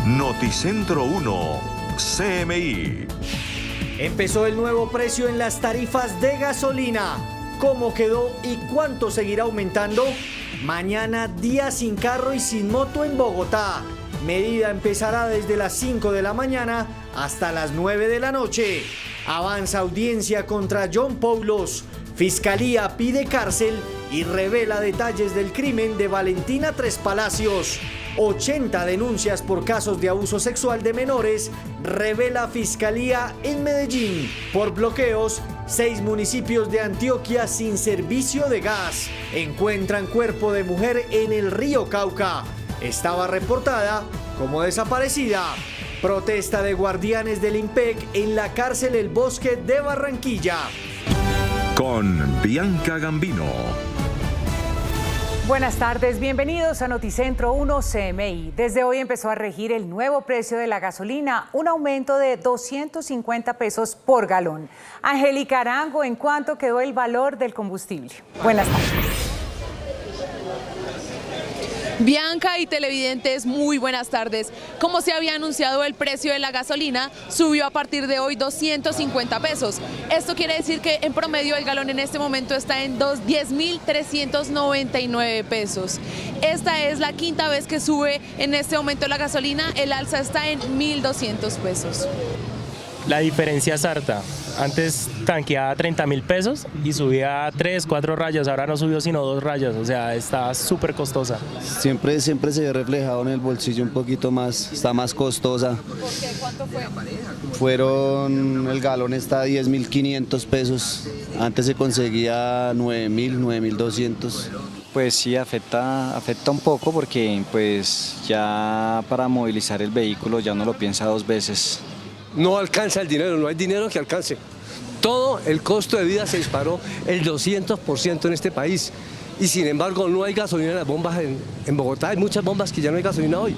Noticentro 1, CMI. Empezó el nuevo precio en las tarifas de gasolina. ¿Cómo quedó y cuánto seguirá aumentando? Mañana día sin carro y sin moto en Bogotá. Medida empezará desde las 5 de la mañana hasta las 9 de la noche. Avanza audiencia contra John Poulos. Fiscalía pide cárcel y revela detalles del crimen de Valentina Tres Palacios. 80 denuncias por casos de abuso sexual de menores revela Fiscalía en Medellín. Por bloqueos, 6 municipios de Antioquia sin servicio de gas. Encuentran cuerpo de mujer en el río Cauca. Estaba reportada como desaparecida. Protesta de guardianes del IMPEC en la cárcel El Bosque de Barranquilla. Con Bianca Gambino. Buenas tardes, bienvenidos a Noticentro 1 CMI. Desde hoy empezó a regir el nuevo precio de la gasolina, un aumento de 250 pesos por galón. Angélica Arango, ¿en cuánto quedó el valor del combustible? Buenas tardes. Bianca y televidentes, muy buenas tardes. Como se había anunciado, el precio de la gasolina subió a partir de hoy 250 pesos. Esto quiere decir que en promedio el galón en este momento está en 10.399 pesos. Esta es la quinta vez que sube en este momento la gasolina, el alza está en 1.200 pesos. La diferencia es harta. Antes tanqueaba 30.000 pesos y subía 3, 4 rayas, ahora no subió sino 2 rayas, o sea, está súper costosa. Siempre se ve reflejado en el bolsillo un poquito más, está más costosa. ¿Por qué? ¿Cuánto fue? El galón está a 10.500 pesos, antes se conseguía 9.000, 9.200. Pues sí, afecta un poco porque pues ya para movilizar el vehículo ya no lo piensa 2 veces. No alcanza el dinero, no hay dinero que alcance. Todo el costo de vida se disparó el 200% en este país. Y sin embargo no hay gasolina en las bombas en Bogotá. Hay muchas bombas que ya no hay gasolina hoy.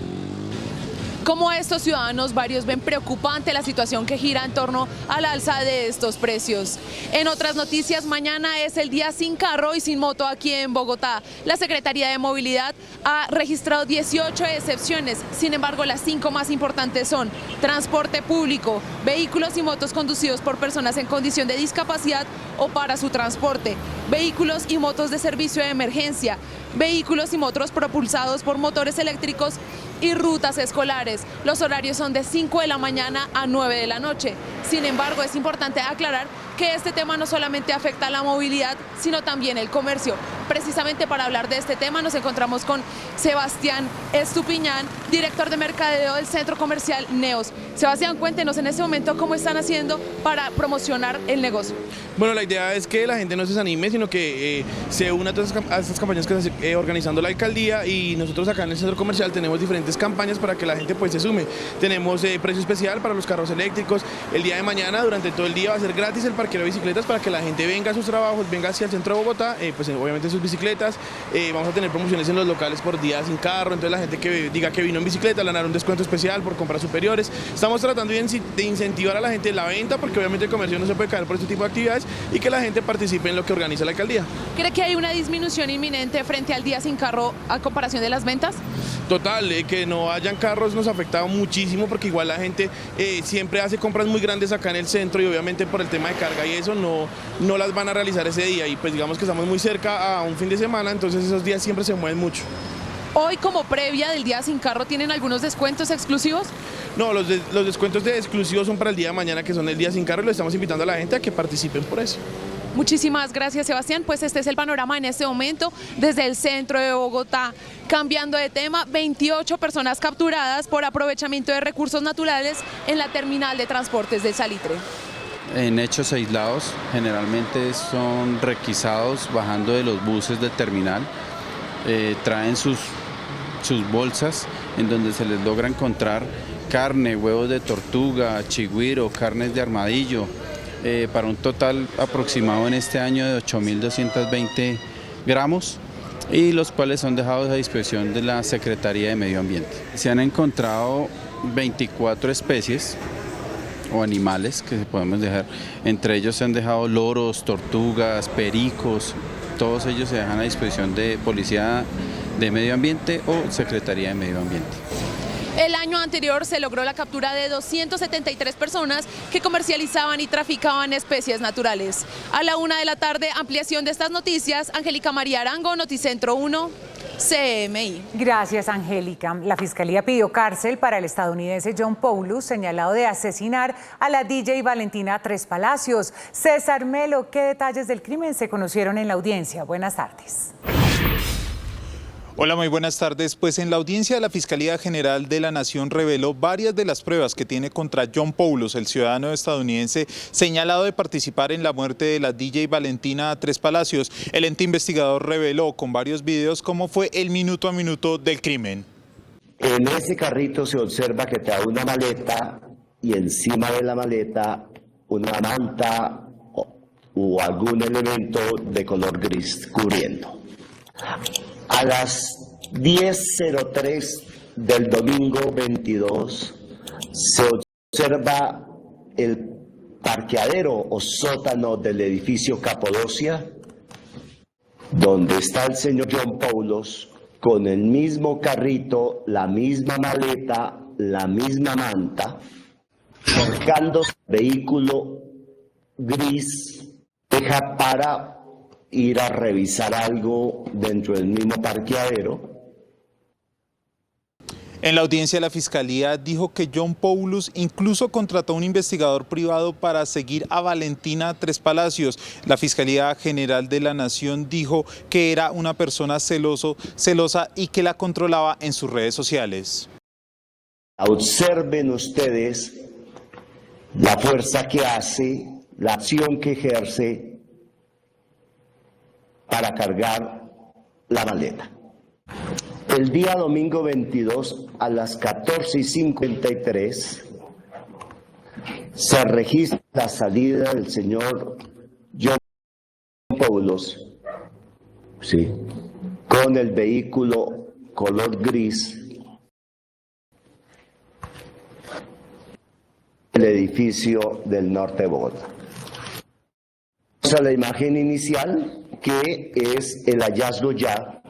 Como estos ciudadanos, varios ven preocupante la situación que gira en torno al alza de estos precios. En otras noticias, mañana es el día sin carro y sin moto aquí en Bogotá. La Secretaría de Movilidad ha registrado 18 excepciones, sin embargo las 5 más importantes son transporte público, vehículos y motos conducidos por personas en condición de discapacidad o para su transporte, vehículos y motos de servicio de emergencia, vehículos y motos propulsados por motores eléctricos y rutas escolares. Los horarios son de 5 de la mañana a 9 de la noche. Sin embargo, es importante aclarar que este tema no solamente afecta a la movilidad, sino también el comercio. Precisamente para hablar de este tema nos encontramos con Sebastián Estupiñán, director de mercadeo del centro comercial Neos. Sebastián, cuéntenos en este momento cómo están haciendo para promocionar el negocio. Bueno, la idea es que la gente no se desanime, sino que se una a estas campañas que está organizando la alcaldía, y nosotros acá en el centro comercial tenemos diferentes campañas para que la gente pues se sume. Tenemos precio especial para los carros eléctricos. El día de mañana, durante todo el día, va a ser gratis el parqueo de bicicletas para que la gente venga a sus trabajos, venga hacia el centro de Bogotá, pues obviamente sus bicicletas. Vamos a tener promociones en los locales por día sin carro, entonces la gente que diga que vino en bicicleta le van a dar un descuento especial por compras superiores. Estamos tratando de incentivar a la gente la venta, porque obviamente el comercio no se puede caer por este tipo de actividades, y que la gente participe en lo que organiza la alcaldía. ¿Cree que hay una disminución inminente frente al día sin carro a comparación de las ventas? Total, que no hayan carros nos ha afectado muchísimo, porque igual la gente siempre hace compras muy grandes acá en el centro, y obviamente por el tema de carga y eso no las van a realizar ese día, y pues digamos que estamos muy cerca a un fin de semana, entonces esos días siempre se mueven mucho. Hoy, como previa del día sin carro, ¿tienen algunos descuentos exclusivos? No, los descuentos de exclusivos son para el día de mañana, que son el día sin carro, y lo estamos invitando a la gente a que participen por eso. Muchísimas gracias, Sebastián. Pues este es el panorama en este momento desde el centro de Bogotá. Cambiando de tema, 28 personas capturadas por aprovechamiento de recursos naturales en la terminal de transportes del Salitre. En hechos aislados, generalmente son requisados bajando de los buses del terminal, traen sus bolsas en donde se les logra encontrar carne, huevos de tortuga, chigüiro, carnes de armadillo, para un total aproximado en este año de 8.220 gramos, y los cuales son dejados a disposición de la Secretaría de Medio Ambiente. Se han encontrado 24 especies o animales que podemos dejar, entre ellos se han dejado loros, tortugas, pericos, todos ellos se dejan a disposición de Policía de Medio Ambiente o Secretaría de Medio Ambiente. El año anterior se logró la captura de 273 personas que comercializaban y traficaban especies naturales. A la 1 de la tarde, ampliación de estas noticias. Angélica María Arango, Noticentro 1, CMI. Gracias, Angélica. La Fiscalía pidió cárcel para el estadounidense John Paulus, señalado de asesinar a la DJ Valentina Tres Palacios. César Melo, ¿qué detalles del crimen se conocieron en la audiencia? Buenas tardes. Hola, muy buenas tardes. Pues en la audiencia la Fiscalía General de la Nación reveló varias de las pruebas que tiene contra John Paulus, el ciudadano estadounidense señalado de participar en la muerte de la DJ Valentina Tres Palacios. El ente investigador reveló con varios videos cómo fue el minuto a minuto del crimen. En ese carrito se observa que trae una maleta y encima de la maleta una manta o algún elemento de color gris cubriendo. A las 10:03 del domingo 22 se observa el parqueadero o sótano del edificio Capadocia, donde está el señor John Paulus con el mismo carrito, la misma maleta, la misma manta, buscando vehículo gris, deja para ir a revisar algo dentro del mismo parqueadero. En la audiencia la Fiscalía dijo que John Paulus incluso contrató a un investigador privado para seguir a Valentina Tres Palacios. La Fiscalía General de la Nación dijo que era una persona celosa y que la controlaba en sus redes sociales. Observen ustedes la fuerza que hace, la acción que ejerce para cargar la maleta. El día domingo 22 a las 14:53 se registra la salida del señor John Paulus, sí, con el vehículo color gris, el edificio del norte de Bogotá. A la imagen inicial, que es el hallazgo ya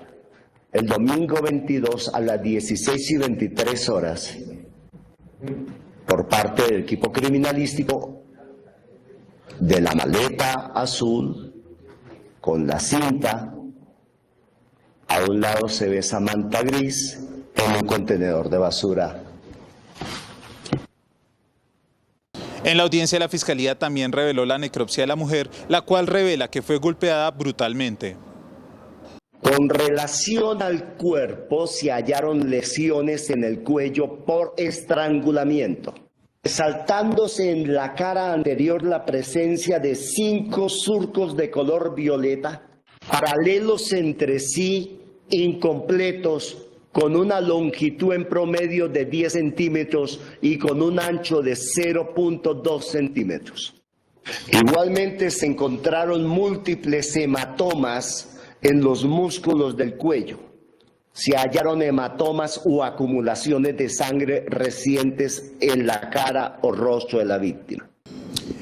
el domingo 22 a las 16:23 horas por parte del equipo criminalístico de la maleta azul con la cinta. A un lado se ve esa manta gris en un contenedor de basura. En la audiencia la Fiscalía también reveló la necropsia de la mujer, la cual revela que fue golpeada brutalmente. Con relación al cuerpo se hallaron lesiones en el cuello por estrangulamiento, resaltándose en la cara anterior la presencia de 5 surcos de color violeta, paralelos entre sí, incompletos, con una longitud en promedio de 10 centímetros y con un ancho de 0.2 centímetros. Igualmente se encontraron múltiples hematomas en los músculos del cuello. Se hallaron hematomas o acumulaciones de sangre recientes en la cara o rostro de la víctima.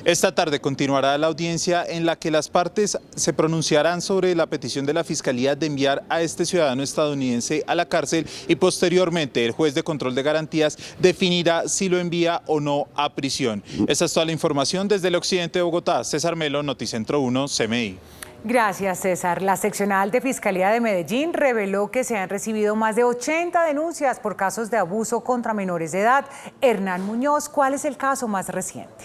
Esta tarde continuará la audiencia en la que las partes se pronunciarán sobre la petición de la Fiscalía de enviar a este ciudadano estadounidense a la cárcel y posteriormente el juez de control de garantías definirá si lo envía o no a prisión. Esta es toda la información desde el occidente de Bogotá. César Melo, Noticentro 1, CMI. Gracias, César. La seccional de Fiscalía de Medellín reveló que se han recibido más de 80 denuncias por casos de abuso contra menores de edad. Hernán Muñoz, ¿cuál es el caso más reciente?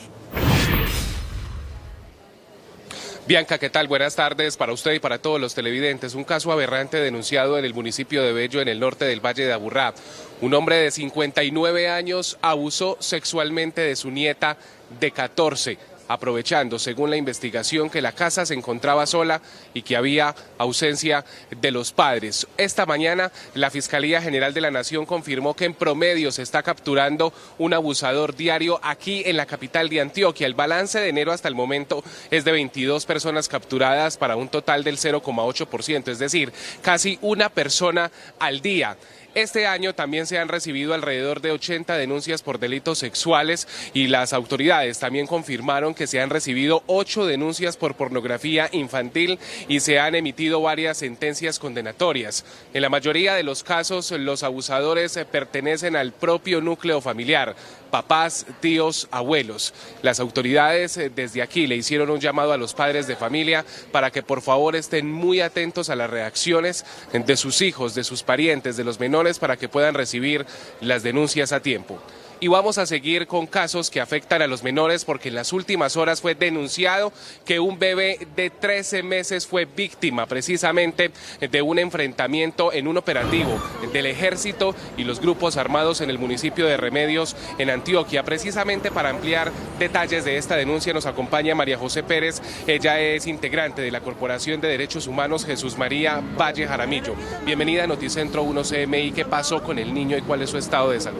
Bianca, ¿qué tal? Buenas tardes para usted y para todos los televidentes. Un caso aberrante denunciado en el municipio de Bello, en el norte del Valle de Aburrá. Un hombre de 59 años abusó sexualmente de su nieta de 14. Aprovechando, según la investigación, que la casa se encontraba sola y que había ausencia de los padres. Esta mañana, la Fiscalía General de la Nación confirmó que en promedio se está capturando un abusador diario aquí en la capital de Antioquia. El balance de enero hasta el momento es de 22 personas capturadas para un total del 0,8%, es decir, casi una persona al día. Este año también se han recibido alrededor de 80 denuncias por delitos sexuales y las autoridades también confirmaron que se han recibido 8 denuncias por pornografía infantil y se han emitido varias sentencias condenatorias. En la mayoría de los casos, los abusadores pertenecen al propio núcleo familiar, papás, tíos, abuelos. Las autoridades desde aquí le hicieron un llamado a los padres de familia para que por favor estén muy atentos a las reacciones de sus hijos, de sus parientes, de los menores, para que puedan recibir las denuncias a tiempo. Y vamos a seguir con casos que afectan a los menores, porque en las últimas horas fue denunciado que un bebé de 13 meses fue víctima precisamente de un enfrentamiento en un operativo del Ejército y los grupos armados en el municipio de Remedios, en Antioquia. Precisamente para ampliar detalles de esta denuncia nos acompaña María José Pérez. Ella es integrante de la Corporación de Derechos Humanos Jesús María Valle Jaramillo. Bienvenida a Noticentro 1 CMI. ¿Qué pasó con el niño y cuál es su estado de salud?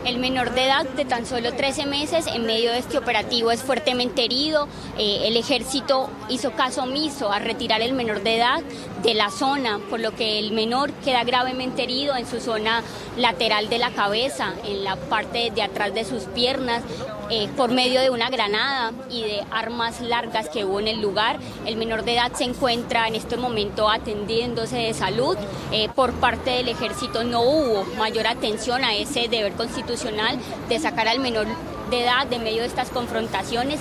El menor de edad de tan solo 13 meses en medio de este operativo es fuertemente herido. El ejército hizo caso omiso a retirar el menor de edad de la zona, por lo que el menor queda gravemente herido en su zona lateral de la cabeza, en la parte de atrás de sus piernas, por medio de una granada y de armas largas que hubo en el lugar. El menor de edad se encuentra en este momento atendiéndose de salud. Por parte del ejército no hubo mayor atención a ese deber constitucional de sacar al menor de edad de medio de estas confrontaciones.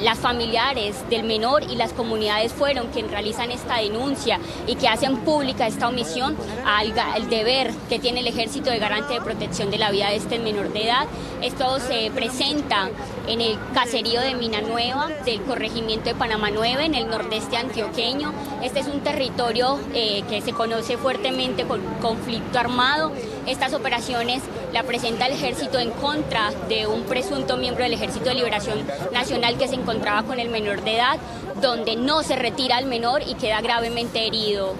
Las familiares del menor y las comunidades fueron quienes realizan esta denuncia y que hacen pública esta omisión al deber que tiene el ejército de garante de protección de la vida de este menor de edad. Esto se presenta en el caserío de Mina Nueva del corregimiento de Panamá 9, en el nordeste antioqueño. Este es un territorio que se conoce fuertemente por conflicto armado. Estas operaciones la presenta el ejército en contra de un presunto miembro del Ejército de Liberación Nacional que se encontraba con el menor de edad, donde no se retira al menor y queda gravemente herido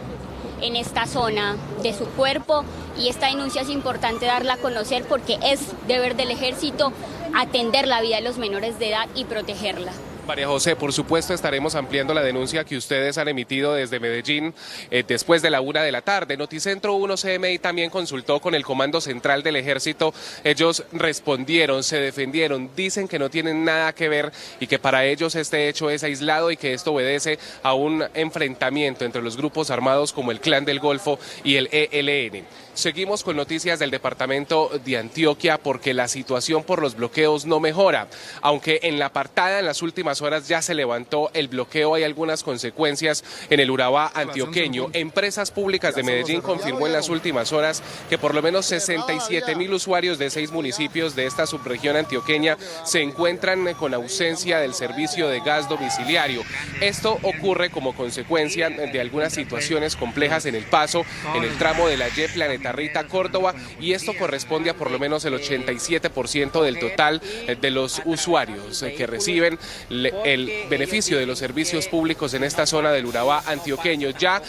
en esta zona de su cuerpo. Y esta denuncia es importante darla a conocer porque es deber del ejército atender la vida de los menores de edad y protegerla. María José, por supuesto estaremos ampliando la denuncia que ustedes han emitido desde Medellín después de la 1 de la tarde. Noticentro 1 CMI también consultó con el Comando Central del Ejército. Ellos respondieron, se defendieron, dicen que no tienen nada que ver y que para ellos este hecho es aislado y que esto obedece a un enfrentamiento entre los grupos armados como el Clan del Golfo y el ELN. Seguimos con noticias del departamento de Antioquia porque la situación por los bloqueos no mejora. Aunque en la apartada en las últimas horas ya se levantó el bloqueo, hay algunas consecuencias en el Urabá antioqueño. Empresas Públicas de Medellín confirmó en las últimas horas que por lo menos 67.000 usuarios de 6 municipios de esta subregión antioqueña se encuentran con ausencia del servicio de gas domiciliario. Esto ocurre como consecuencia de algunas situaciones complejas en el paso, en el tramo de la Y Planetarrita Córdoba, y esto corresponde a por lo menos el 87% del total de los usuarios que reciben el beneficio de los servicios públicos en esta zona del Urabá antioqueño. Ya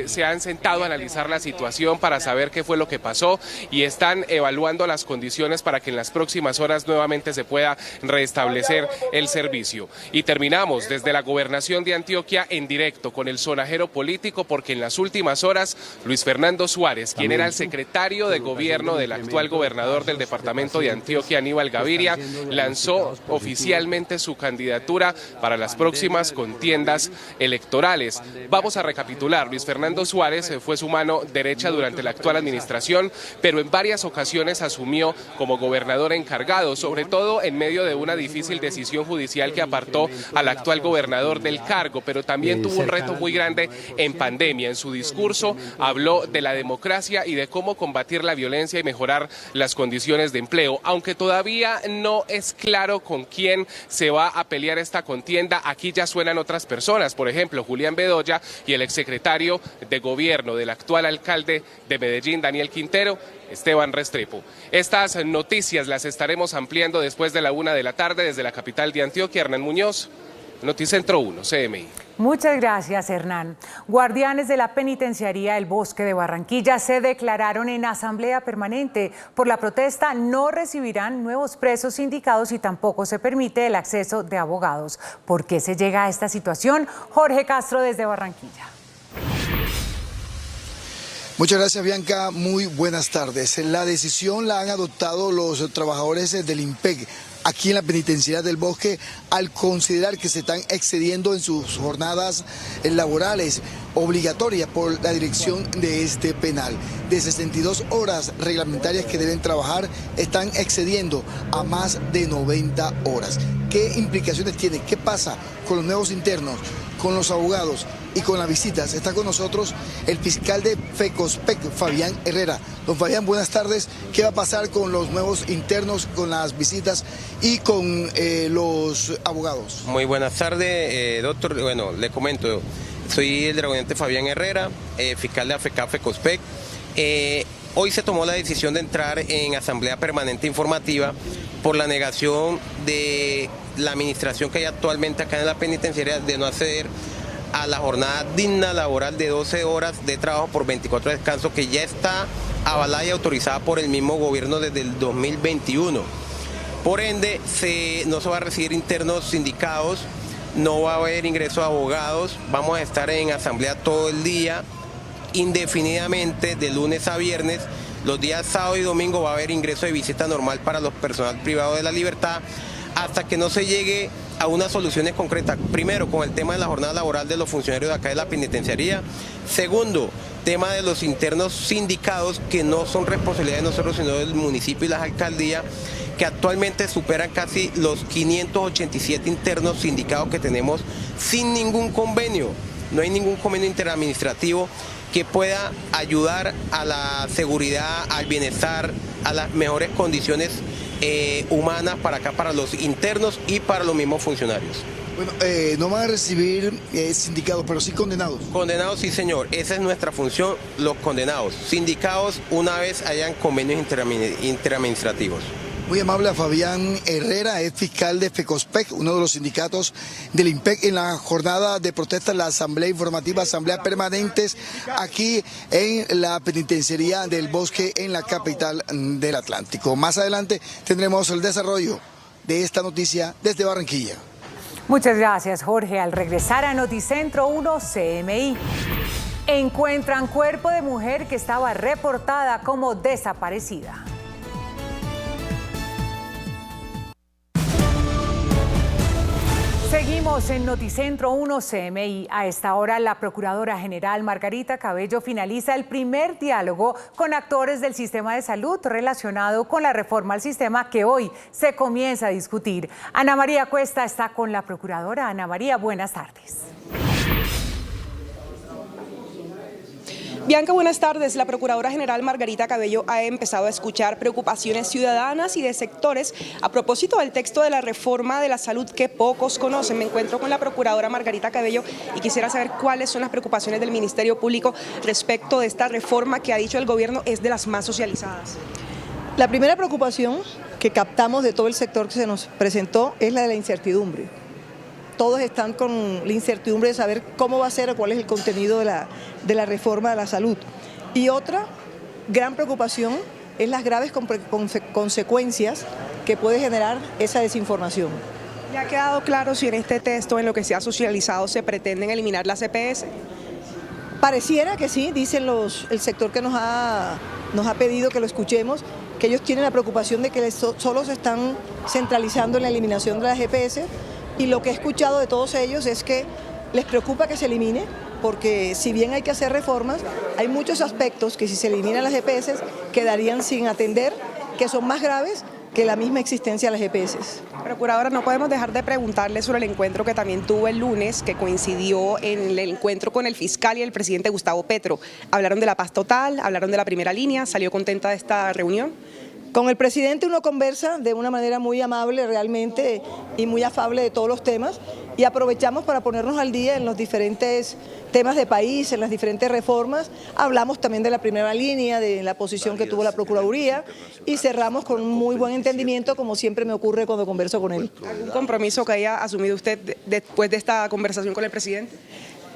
se han sentado a analizar la situación para saber qué fue lo que pasó y están evaluando las condiciones para que en las próximas horas nuevamente se pueda restablecer el servicio. Y terminamos desde la Gobernación de Antioquia en directo con el sonajero político, porque en las últimas horas Luis Fernando Suárez, quien era el secretario de gobierno del actual gobernador del departamento de Antioquia, Aníbal Gaviria, lanzó oficialmente su candidatura para las próximas contiendas electorales. Vamos a recapitular. Luis Fernando Suárez fue su mano derecha durante la actual administración, pero en varias ocasiones asumió como gobernador encargado, sobre todo en medio de una difícil decisión judicial que apartó al actual gobernador del cargo, pero también tuvo un reto muy grande en pandemia. En su discurso habló de la democracia y de cómo combatir la violencia y mejorar las condiciones de empleo. Aunque todavía no es claro con quién se va a pelear esta contienda, aquí ya suenan otras personas, por ejemplo, Julián Bedoya y el exsecretario de gobierno del actual alcalde de Medellín, Daniel Quintero, Esteban Restrepo. Estas noticias las estaremos ampliando después de la 1 de la tarde desde la capital de Antioquia. Hernán Muñoz, Noticentro 1, CMI. Muchas gracias, Hernán. Guardianes de la Penitenciaría del Bosque de Barranquilla se declararon en asamblea permanente. Por la protesta no recibirán nuevos presos sindicados y tampoco se permite el acceso de abogados. ¿Por qué se llega a esta situación? Jorge Castro desde Barranquilla. Muchas gracias, Bianca. Muy buenas tardes. La decisión la han adoptado los trabajadores del IMPEC aquí en la penitenciaría del Bosque al considerar que se están excediendo en sus jornadas laborales obligatorias por la dirección de este penal. De 62 horas reglamentarias que deben trabajar, están excediendo a más de 90 horas. ¿Qué implicaciones tiene? ¿Qué pasa con los nuevos internos, con los abogados y con las visitas? Está con nosotros el fiscal de FECOSPEC, Fabián Herrera. Don Fabián, buenas tardes. ¿Qué va a pasar con los nuevos internos, con las visitas y con los abogados? Muy buenas tardes, doctor. Bueno, le comento, soy el dragoniente Fabián Herrera, fiscal de AFECA FECOSPEC. Hoy se tomó la decisión de entrar en asamblea permanente informativa por la negación de la administración que hay actualmente acá en la penitenciaria de no acceder a la jornada digna laboral de 12 horas de trabajo por 24 de descanso, que ya está avalada y autorizada por el mismo gobierno desde el 2021. Por ende, no se va a recibir internos sindicados, no va a haber ingreso de abogados, vamos a estar en asamblea todo el día, indefinidamente, de lunes a viernes. Los días sábado y domingo va a haber ingreso de visita normal para los personal privado de la libertad, hasta que no se llegue a unas soluciones concretas. Primero, con el tema de la jornada laboral de los funcionarios de acá de la penitenciaría. Segundo, tema de los internos sindicados, que no son responsabilidad de nosotros, sino del municipio y las alcaldías, que actualmente superan casi los 587 internos sindicados que tenemos sin ningún convenio. No hay ningún convenio interadministrativo que pueda ayudar a la seguridad, al bienestar, a las mejores condiciones humanas para acá, para los internos y para los mismos funcionarios. Bueno, no van a recibir sindicados, pero sí condenados. Condenados, sí, señor. Esa es nuestra función, los condenados. Sindicados, una vez hayan convenios interadministrativos. Muy amable a Fabián Herrera, es fiscal de FECOSPEC, uno de los sindicatos del IMPEC, en la jornada de protesta, la asamblea informativa, asamblea permanentes, aquí en la penitenciaría del Bosque, en la capital del Atlántico. Más adelante tendremos el desarrollo de esta noticia desde Barranquilla. Muchas gracias, Jorge. Al regresar a Noticentro 1 CMI, encuentran cuerpo de mujer que estaba reportada como desaparecida. Seguimos en Noticentro 1 CMI. A esta hora, la Procuradora General Margarita Cabello finaliza el primer diálogo con actores del sistema de salud relacionado con la reforma al sistema que hoy se comienza a discutir. Ana María Cuesta está con la Procuradora. Ana María, buenas tardes. Bianca, buenas tardes. La Procuradora General Margarita Cabello ha empezado a escuchar preocupaciones ciudadanas y de sectores a propósito del texto de la reforma de la salud que pocos conocen. Me encuentro con la Procuradora Margarita Cabello y quisiera saber cuáles son las preocupaciones del Ministerio Público respecto de esta reforma que ha dicho el gobierno es de las más socializadas. La primera preocupación que captamos de todo el sector que se nos presentó es la de la incertidumbre. Todos están con la incertidumbre de saber cómo va a ser o cuál es el contenido de la reforma de la salud. Y otra gran preocupación es las graves consecuencias que puede generar esa desinformación. ¿Le ha quedado claro si en este texto, en lo que se ha socializado, se pretenden eliminar las EPS? Pareciera que sí, dicen el sector que nos ha pedido que lo escuchemos, que ellos tienen la preocupación de que solo se están centralizando en la eliminación de las EPS. Y lo que he escuchado de todos ellos es que les preocupa que se elimine, porque si bien hay que hacer reformas, hay muchos aspectos que si se eliminan las EPS quedarían sin atender, que son más graves que la misma existencia de las EPS. Procuradora, no podemos dejar de preguntarle sobre el encuentro que también tuvo el lunes, que coincidió en el encuentro con el fiscal y el presidente Gustavo Petro. Hablaron de la paz total, hablaron de la primera línea, ¿salió contenta de esta reunión? Con el presidente uno conversa de una manera muy amable realmente y muy afable de todos los temas y aprovechamos para ponernos al día en los diferentes temas de país, en las diferentes reformas. Hablamos también de la primera línea, de la posición que tuvo la Procuraduría y cerramos con un muy buen entendimiento, como siempre me ocurre cuando converso con él. ¿Algún compromiso que haya asumido usted después de esta conversación con el presidente?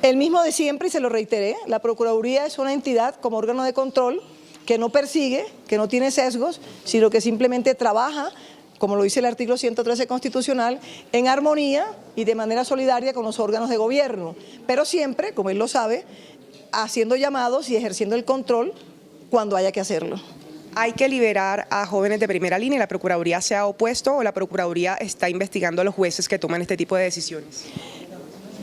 El mismo de siempre y se lo reiteré, la Procuraduría es una entidad como órgano de control que no persigue, que no tiene sesgos, sino que simplemente trabaja, como lo dice el artículo 113 constitucional, en armonía y de manera solidaria con los órganos de gobierno. Pero siempre, como él lo sabe, haciendo llamados y ejerciendo el control cuando haya que hacerlo. Hay que liberar a jóvenes de primera línea y la Procuraduría se ha opuesto o la Procuraduría está investigando a los jueces que toman este tipo de decisiones.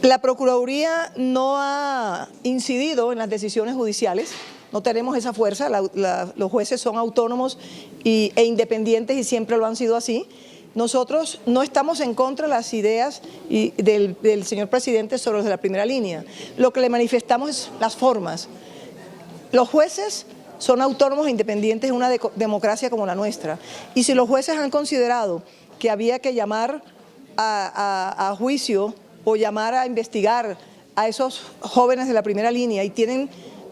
La Procuraduría no ha incidido en las decisiones judiciales, no tenemos esa fuerza, los jueces son autónomos e independientes y siempre lo han sido así. Nosotros no estamos en contra de las ideas del señor presidente sobre los de la primera línea. Lo que le manifestamos es las formas. Los jueces son autónomos e independientes en una democracia como la nuestra. Y si los jueces han considerado que había que llamar a juicio o llamar a investigar a esos jóvenes de la primera línea y tienen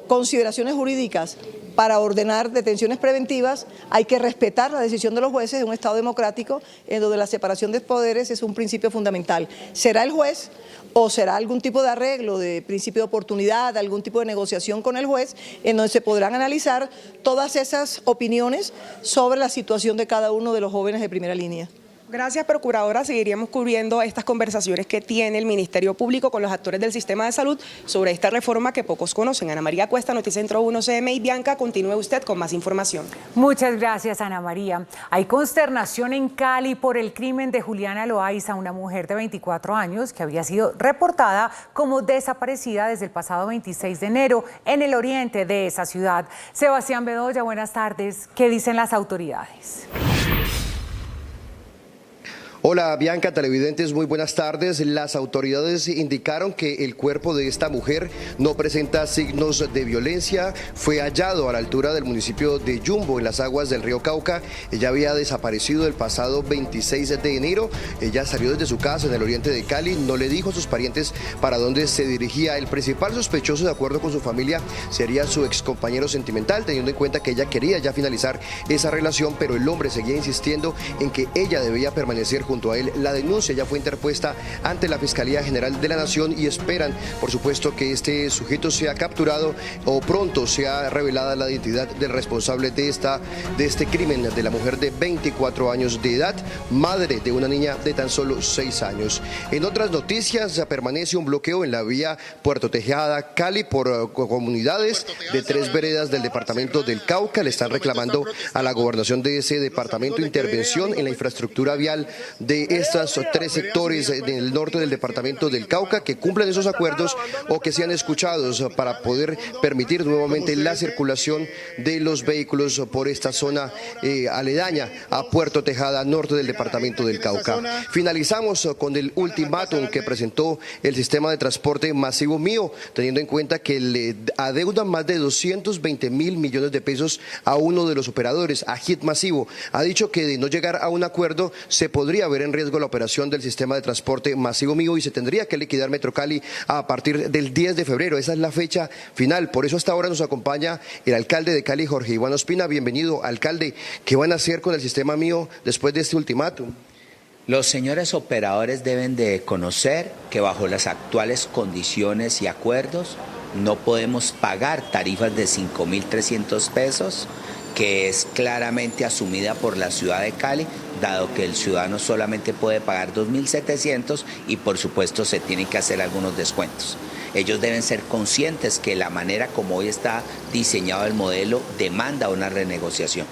consideraciones jurídicas para ordenar detenciones preventivas, hay que respetar la decisión de los jueces en un Estado democrático en donde la separación de poderes es un principio fundamental. ¿Será el juez o será algún tipo de arreglo, de principio de oportunidad, algún tipo de negociación con el juez en donde se podrán analizar todas esas opiniones sobre la situación de cada uno de los jóvenes de primera línea? Gracias, Procuradora. Seguiríamos cubriendo estas conversaciones que tiene el Ministerio Público con los actores del sistema de salud sobre esta reforma que pocos conocen. Ana María Cuesta, Noticentro 1 CMI. Bianca, continúe usted con más información. Muchas gracias, Ana María. Hay consternación en Cali por el crimen de Juliana Loaiza, una mujer de 24 años que había sido reportada como desaparecida desde el pasado 26 de enero en el oriente de esa ciudad. Sebastián Bedoya, buenas tardes. ¿Qué dicen las autoridades? Hola Bianca, televidentes, muy buenas tardes. Las autoridades indicaron que el cuerpo de esta mujer no presenta signos de violencia. Fue hallado a la altura del municipio de Yumbo, en las aguas del río Cauca. Ella había desaparecido el pasado 26 de enero. Ella salió desde su casa en el oriente de Cali. No le dijo a sus parientes para dónde se dirigía. El principal sospechoso, de acuerdo con su familia, sería su excompañero sentimental, teniendo en cuenta que ella quería ya finalizar esa relación, pero el hombre seguía insistiendo en que ella debía permanecer junto a él. La denuncia ya fue interpuesta ante la Fiscalía General de la Nación y esperan, por supuesto, que este sujeto sea capturado o pronto sea revelada la identidad del responsable de este crimen de la mujer de 24 años de edad, madre de una niña de tan solo 6 años. En otras noticias, permanece un bloqueo en la vía Puerto Tejada, Cali, por comunidades de 3 veredas del departamento del Cauca. Le están reclamando a la gobernación de ese departamento intervención en la infraestructura vial de estos 3 sectores del norte del departamento del Cauca, que cumplan esos acuerdos o que sean escuchados para poder permitir nuevamente la circulación de los vehículos por esta zona aledaña a Puerto Tejada, norte del departamento del Cauca. Finalizamos con el ultimátum que presentó el sistema de transporte masivo mío, teniendo en cuenta que le adeudan más de 220.000 millones de pesos a uno de los operadores, a Hit Masivo. Ha dicho que de no llegar a un acuerdo se podría ver en riesgo la operación del sistema de transporte masivo mío y se tendría que liquidar Metrocali a partir del 10 de febrero. Esa es la fecha final. Por eso hasta ahora nos acompaña el alcalde de Cali, Jorge Iván Ospina. Bienvenido, alcalde. ¿Qué van a hacer con el sistema mío después de este ultimátum? Los señores operadores deben de conocer que bajo las actuales condiciones y acuerdos no podemos pagar tarifas de 5.300 pesos, que es claramente asumida por la ciudad de Cali, dado que el ciudadano solamente puede pagar 2.700 y por supuesto se tienen que hacer algunos descuentos. Ellos deben ser conscientes que la manera como hoy está diseñado el modelo demanda una renegociación.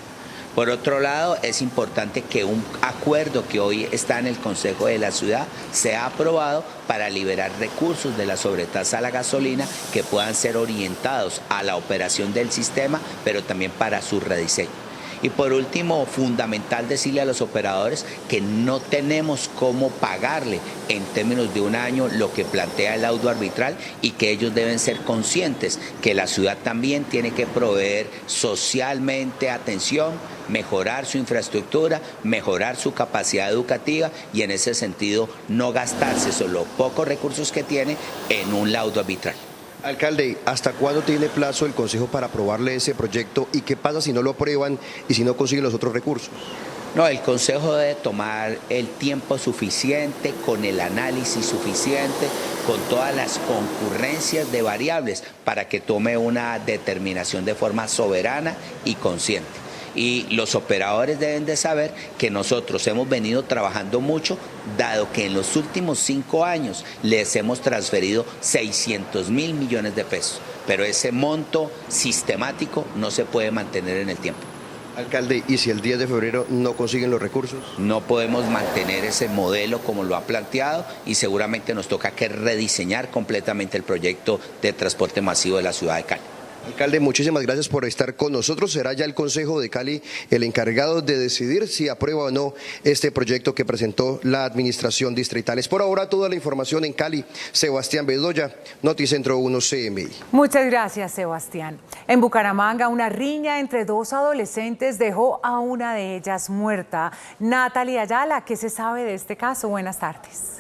Por otro lado, es importante que un acuerdo que hoy está en el Consejo de la Ciudad sea aprobado para liberar recursos de la sobretasa a la gasolina que puedan ser orientados a la operación del sistema, pero también para su rediseño. Y por último, fundamental decirle a los operadores que no tenemos cómo pagarle en términos de un año lo que plantea el laudo arbitral y que ellos deben ser conscientes que la ciudad también tiene que proveer socialmente atención, mejorar su infraestructura, mejorar su capacidad educativa y en ese sentido no gastarse solo pocos recursos que tiene en un laudo arbitral. Alcalde, ¿hasta cuándo tiene plazo el Consejo para aprobarle ese proyecto y qué pasa si no lo aprueban y si no consiguen los otros recursos? No, el Consejo debe tomar el tiempo suficiente, con el análisis suficiente, con todas las concurrencias de variables para que tome una determinación de forma soberana y consciente. Y los operadores deben de saber que nosotros hemos venido trabajando mucho, dado que en los últimos 5 años les hemos transferido 600.000 millones de pesos pero ese monto sistemático no se puede mantener en el tiempo. Alcalde, ¿y si el 10 de febrero no consiguen los recursos? No podemos mantener ese modelo como lo ha planteado y seguramente nos toca que rediseñar completamente el proyecto de transporte masivo de la ciudad de Cali. Alcalde, muchísimas gracias por estar con nosotros. Será ya el Consejo de Cali el encargado de decidir si aprueba o no este proyecto que presentó la administración distrital. Es por ahora toda la información en Cali. Sebastián Bedoya, Noticentro 1 CMI. Muchas gracias, Sebastián. En Bucaramanga, una riña entre dos adolescentes dejó a una de ellas muerta. Natalia Ayala, ¿qué se sabe de este caso? Buenas tardes.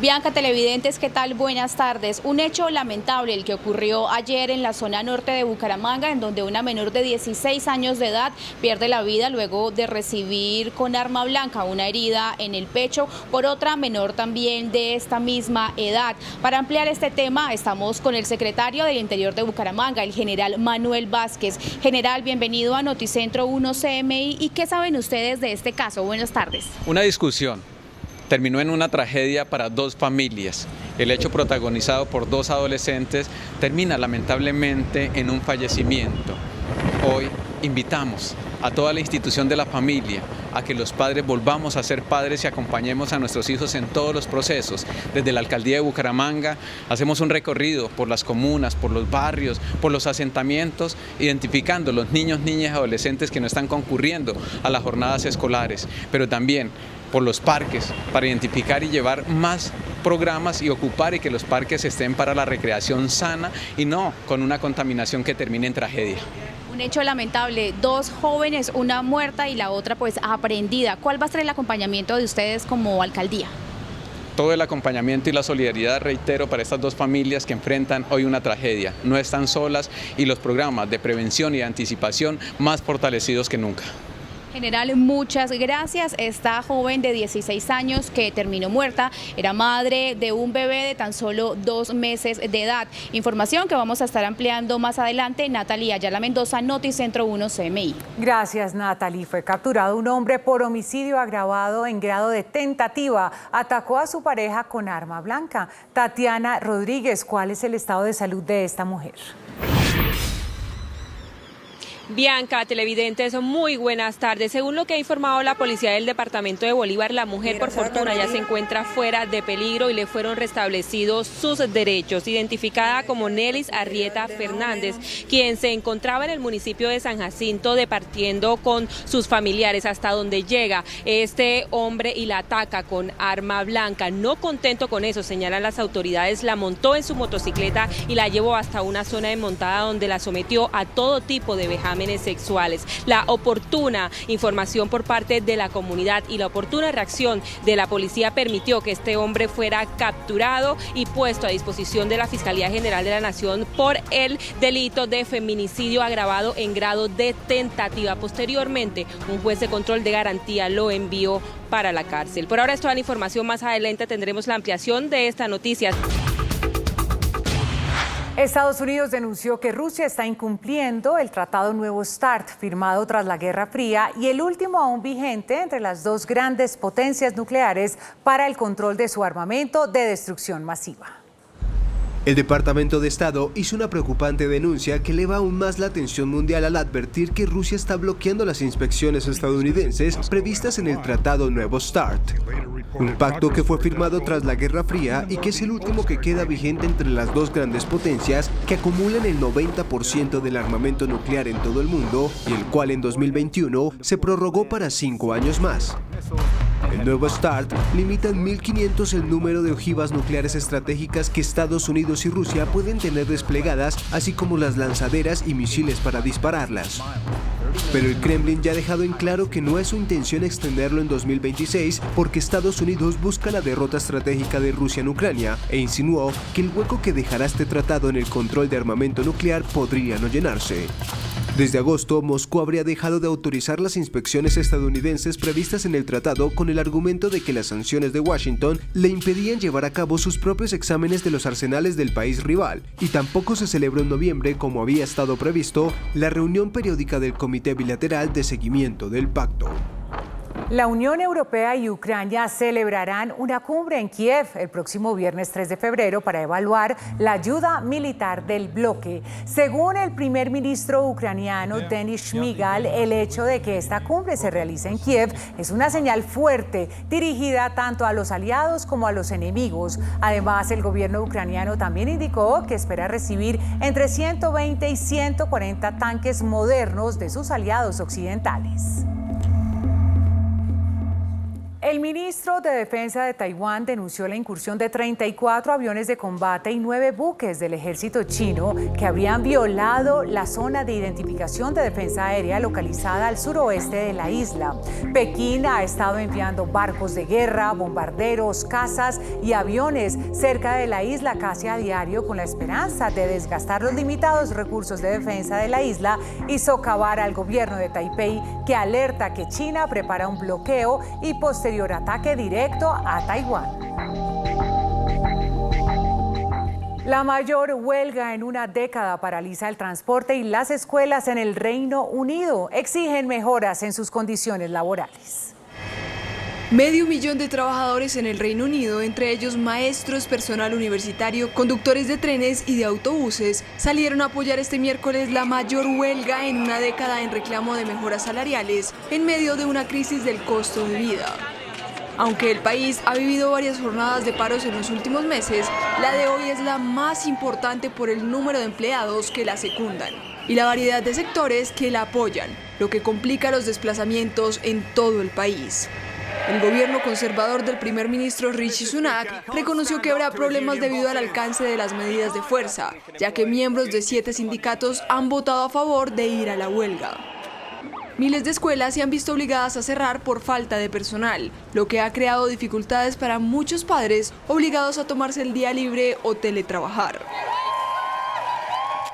Bianca, televidentes, ¿qué tal? Buenas tardes. Un hecho lamentable el que ocurrió ayer en la zona norte de Bucaramanga, en donde una menor de 16 años de edad pierde la vida luego de recibir con arma blanca una herida en el pecho por otra menor también de esta misma edad. Para ampliar este tema estamos con el secretario del Interior de Bucaramanga, el general Manuel Vázquez. General, bienvenido a Noticentro 1 CMI. ¿Y qué saben ustedes de este caso? Buenas tardes. Una discusión terminó en una tragedia para dos familias. El hecho protagonizado por dos adolescentes termina lamentablemente en un fallecimiento. Hoy invitamos a toda la institución de la familia a que los padres volvamos a ser padres y acompañemos a nuestros hijos en todos los procesos. Desde la Alcaldía de Bucaramanga hacemos un recorrido por las comunas, por los barrios, por los asentamientos, identificando los niños, niñas y adolescentes que no están concurriendo a las jornadas escolares, pero también por los parques, para identificar y llevar más programas y ocupar y que los parques estén para la recreación sana y no con una contaminación que termine en tragedia. Un hecho lamentable, dos jóvenes, una muerta y la otra pues aprehendida. ¿Cuál va a ser el acompañamiento de ustedes como alcaldía? Todo el acompañamiento y la solidaridad, reitero, para estas dos familias que enfrentan hoy una tragedia. No están solas y los programas de prevención y de anticipación más fortalecidos que nunca. General, muchas gracias. Esta joven de 16 años que terminó muerta era madre de un bebé de tan solo 2 meses de edad. Información que vamos a estar ampliando más adelante. Natalia Ayala Mendoza, Noticentro 1 CMI. Gracias, Natalie. Fue capturado un hombre por homicidio agravado en grado de tentativa. Atacó a su pareja con arma blanca. Tatiana Rodríguez, ¿cuál es el estado de salud de esta mujer? Bianca, televidentes, muy buenas tardes. Según lo que ha informado la policía del departamento de Bolívar, la mujer por fortuna ya se encuentra fuera de peligro y le fueron restablecidos sus derechos. Identificada como Nelis Arrieta Fernández, quien se encontraba en el municipio de San Jacinto departiendo con sus familiares, hasta donde llega este hombre y la ataca con arma blanca. No contento con eso, señalan las autoridades, la montó en su motocicleta y la llevó hasta una zona de montada donde la sometió a todo tipo de vejámenes sexuales. La oportuna información por parte de la comunidad y la oportuna reacción de la policía permitió que este hombre fuera capturado y puesto a disposición de la Fiscalía General de la Nación por el delito de feminicidio agravado en grado de tentativa. Posteriormente, un juez de control de garantía lo envió para la cárcel. Por ahora es toda la información. Más adelante tendremos la ampliación de esta noticia. Estados Unidos denunció que Rusia está incumpliendo el Tratado Nuevo START, firmado tras la Guerra Fría y el último aún vigente entre las dos grandes potencias nucleares para el control de su armamento de destrucción masiva. El Departamento de Estado hizo una preocupante denuncia que eleva aún más la atención mundial al advertir que Rusia está bloqueando las inspecciones estadounidenses previstas en el Tratado Nuevo START, un pacto que fue firmado tras la Guerra Fría y que es el último que queda vigente entre las dos grandes potencias que acumulan el 90% del armamento nuclear en todo el mundo y el cual en 2021 se prorrogó para 5 años más. El nuevo START limita en 1.500 el número de ojivas nucleares estratégicas que Estados Unidos y Rusia pueden tener desplegadas, así como las lanzaderas y misiles para dispararlas. Pero el Kremlin ya ha dejado en claro que no es su intención extenderlo en 2026 porque Estados Unidos busca la derrota estratégica de Rusia en Ucrania e insinuó que el hueco que dejará este tratado en el control de armamento nuclear podría no llenarse. Desde agosto, Moscú habría dejado de autorizar las inspecciones estadounidenses previstas en el tratado con el argumento de que las sanciones de Washington le impedían llevar a cabo sus propios exámenes de los arsenales del país rival, y tampoco se celebró en noviembre, como había estado previsto, la reunión periódica del Comité Bilateral de Seguimiento del Pacto. La Unión Europea y Ucrania celebrarán una cumbre en Kiev el próximo viernes 3 de febrero para evaluar la ayuda militar del bloque. Según el primer ministro ucraniano Denis Shmyhal, el hecho de que esta cumbre se realice en Kiev es una señal fuerte dirigida tanto a los aliados como a los enemigos. Además, el gobierno ucraniano también indicó que espera recibir entre 120 y 140 tanques modernos de sus aliados occidentales. El ministro de Defensa de Taiwán denunció la incursión de 34 aviones de combate y 9 buques del ejército chino que habrían violado la zona de identificación de defensa aérea localizada al suroeste de la isla. Pekín ha estado enviando barcos de guerra, bombarderos, cazas y aviones cerca de la isla casi a diario con la esperanza de desgastar los limitados recursos de defensa de la isla y socavar al gobierno de Taipei, que alerta que China prepara un bloqueo y posterior ataque directo a Taiwán. La mayor huelga en una década paraliza el transporte y las escuelas en el Reino Unido. Exigen mejoras en sus condiciones laborales. 500,000 de trabajadores en el Reino Unido, entre ellos maestros, personal universitario, conductores de trenes y de autobuses, salieron a apoyar este miércoles la mayor huelga en una década en reclamo de mejoras salariales en medio de una crisis del costo de vida. Aunque el país ha vivido varias jornadas de paros en los últimos meses, la de hoy es la más importante por el número de empleados que la secundan y la variedad de sectores que la apoyan, lo que complica los desplazamientos en todo el país. El gobierno conservador del primer ministro Rishi Sunak reconoció que habrá problemas debido al alcance de las medidas de fuerza, ya que miembros de 7 sindicatos han votado a favor de ir a la huelga. Miles de escuelas se han visto obligadas a cerrar por falta de personal, lo que ha creado dificultades para muchos padres obligados a tomarse el día libre o teletrabajar.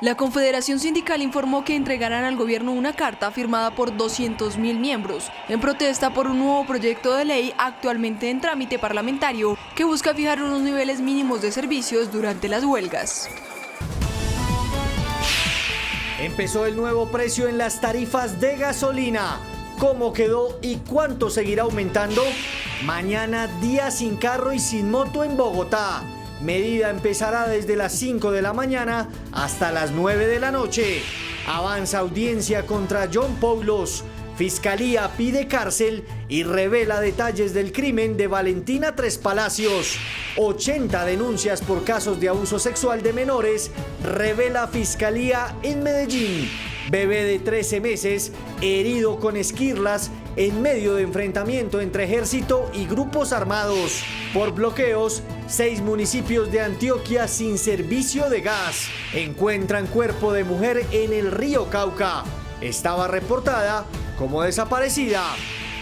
La Confederación Sindical informó que entregarán al gobierno una carta firmada por 200,000 miembros en protesta por un nuevo proyecto de ley actualmente en trámite parlamentario que busca fijar unos niveles mínimos de servicios durante las huelgas. Empezó el nuevo precio en las tarifas de gasolina. ¿Cómo quedó y cuánto seguirá aumentando? Mañana día sin carro y sin moto en Bogotá. Medida empezará desde las 5 de la mañana hasta las 9 de la noche. Avanza audiencia contra John Poulos. Fiscalía pide cárcel y revela detalles del crimen de Valentina Tres Palacios. 80 denuncias por casos de abuso sexual de menores, revela Fiscalía en Medellín. Bebé de 13 meses, herido con esquirlas en medio de enfrentamiento entre ejército y grupos armados. Por bloqueos, 6 municipios de Antioquia sin servicio de gas. Encuentran cuerpo de mujer en el río Cauca. Estaba reportada como desaparecida.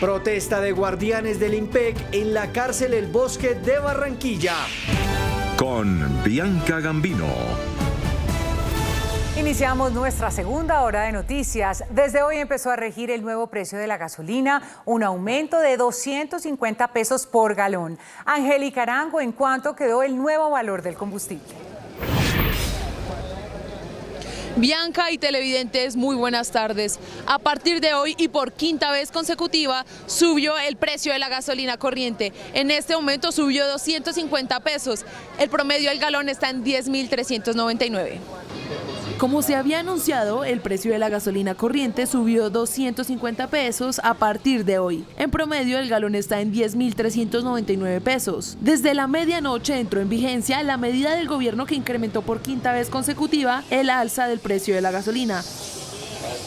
Protesta de guardianes del IMPEC en la cárcel El Bosque de Barranquilla. Con Bianca Gambino. Iniciamos nuestra segunda hora de noticias. Desde hoy empezó a regir el nuevo precio de la gasolina, un aumento de 250 pesos por galón. Angélica Arango, ¿en cuánto quedó el nuevo valor del combustible? Bianca y televidentes, muy buenas tardes. A partir de hoy y por quinta vez consecutiva subió el precio de la gasolina corriente. En este momento subió 250 pesos. El promedio del galón está en 10.399. Como se había anunciado, el precio de la gasolina corriente subió 250 pesos a partir de hoy. En promedio, el galón está en 10.399 pesos. Desde la medianoche entró en vigencia la medida del gobierno que incrementó por quinta vez consecutiva el alza del precio de la gasolina.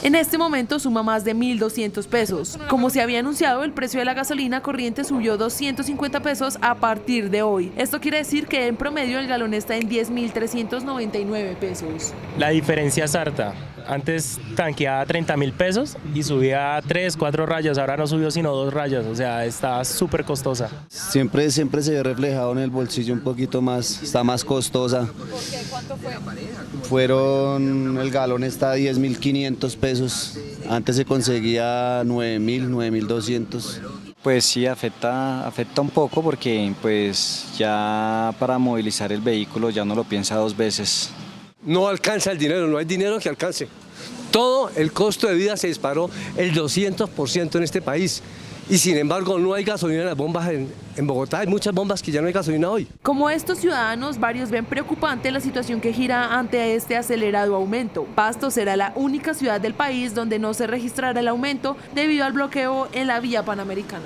En este momento suma más de 1.200 pesos. Como se había anunciado, el precio de la gasolina corriente subió 250 pesos a partir de hoy. Esto quiere decir que en promedio el galón está en 10.399 pesos. La diferencia es harta. Antes tanqueaba 30.000 pesos y subía 3, 4 rayas, ahora no subió sino 2 rayas, o sea, está súper costosa. Siempre se ve reflejado en el bolsillo un poquito más, está más costosa. ¿Por qué? ¿Cuánto fue? El galón está a 10.500 pesos, antes se conseguía 9.000, 9.200. Pues sí, afecta un poco porque pues ya para movilizar el vehículo ya no lo piensa 2 veces. No alcanza el dinero, no hay dinero que alcance. Todo el costo de vida se disparó el 200% en este país. y sin embargo no hay gasolina en las bombas en Bogotá. Hay muchas bombas que ya no hay gasolina hoy. Como estos ciudadanos, varios ven preocupante la situación que gira ante este acelerado aumento. Pasto será la única ciudad del país donde no se registrará el aumento debido al bloqueo en la vía panamericana.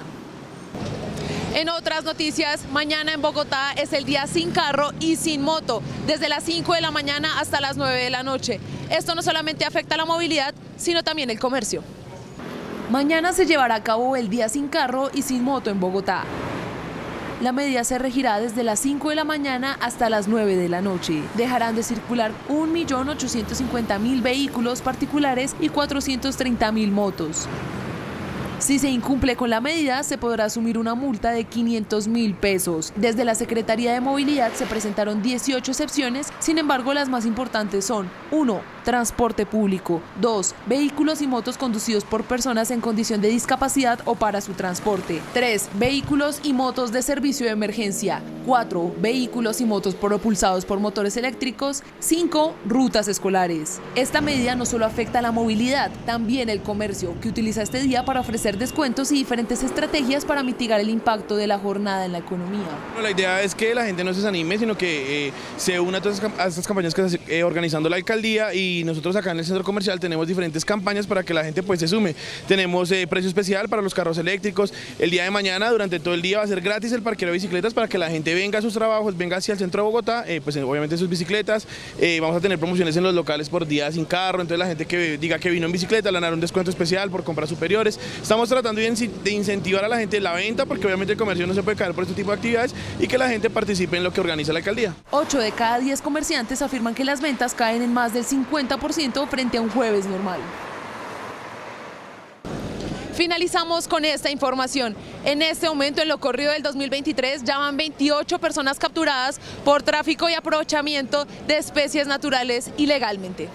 En otras noticias, mañana en Bogotá es el día sin carro y sin moto, desde las 5 de la mañana hasta las 9 de la noche. Esto no solamente afecta la movilidad, sino también el comercio. Mañana se llevará a cabo el día sin carro y sin moto en Bogotá. La medida se regirá desde las 5 de la mañana hasta las 9 de la noche. Dejarán de circular 1.850.000 vehículos particulares y 430.000 motos. Si se incumple con la medida, se podrá asumir una multa de 500.000 pesos. Desde la Secretaría de Movilidad se presentaron 18 excepciones, sin embargo las más importantes son: 1. Transporte público. 2. Vehículos y motos conducidos por personas en condición de discapacidad o para su transporte. 3. Vehículos y motos de servicio de emergencia. 4. Vehículos y motos propulsados por motores eléctricos. 5. Rutas escolares. Esta medida no solo afecta a la movilidad, también el comercio, que utiliza este día para ofrecer descuentos y diferentes estrategias para mitigar el impacto de la jornada en la economía. La idea es que la gente no se desanime, sino que se una a estas campañas que está organizando la alcaldía, y nosotros acá en el centro comercial tenemos diferentes campañas para que la gente pues se sume. Tenemos precio especial para los carros eléctricos. El día de mañana, durante todo el día, va a ser gratis el parqueo de bicicletas para que la gente venga a sus trabajos, venga hacia el centro de Bogotá, pues obviamente sus bicicletas. Vamos a tener promociones en los locales por día sin carro, entonces la gente que diga que vino en bicicleta le van a dar un descuento especial por compras superiores. Estamos tratando de incentivar a la gente la venta, porque obviamente el comercio no se puede caer por este tipo de actividades, y que la gente participe en lo que organiza la alcaldía. 8 de cada 10 comerciantes afirman que las ventas caen en más del 50% frente a un jueves normal. Finalizamos con esta información. En este momento, en lo corrido del 2023, ya van 28 personas capturadas por tráfico y aprovechamiento de especies naturales ilegalmente.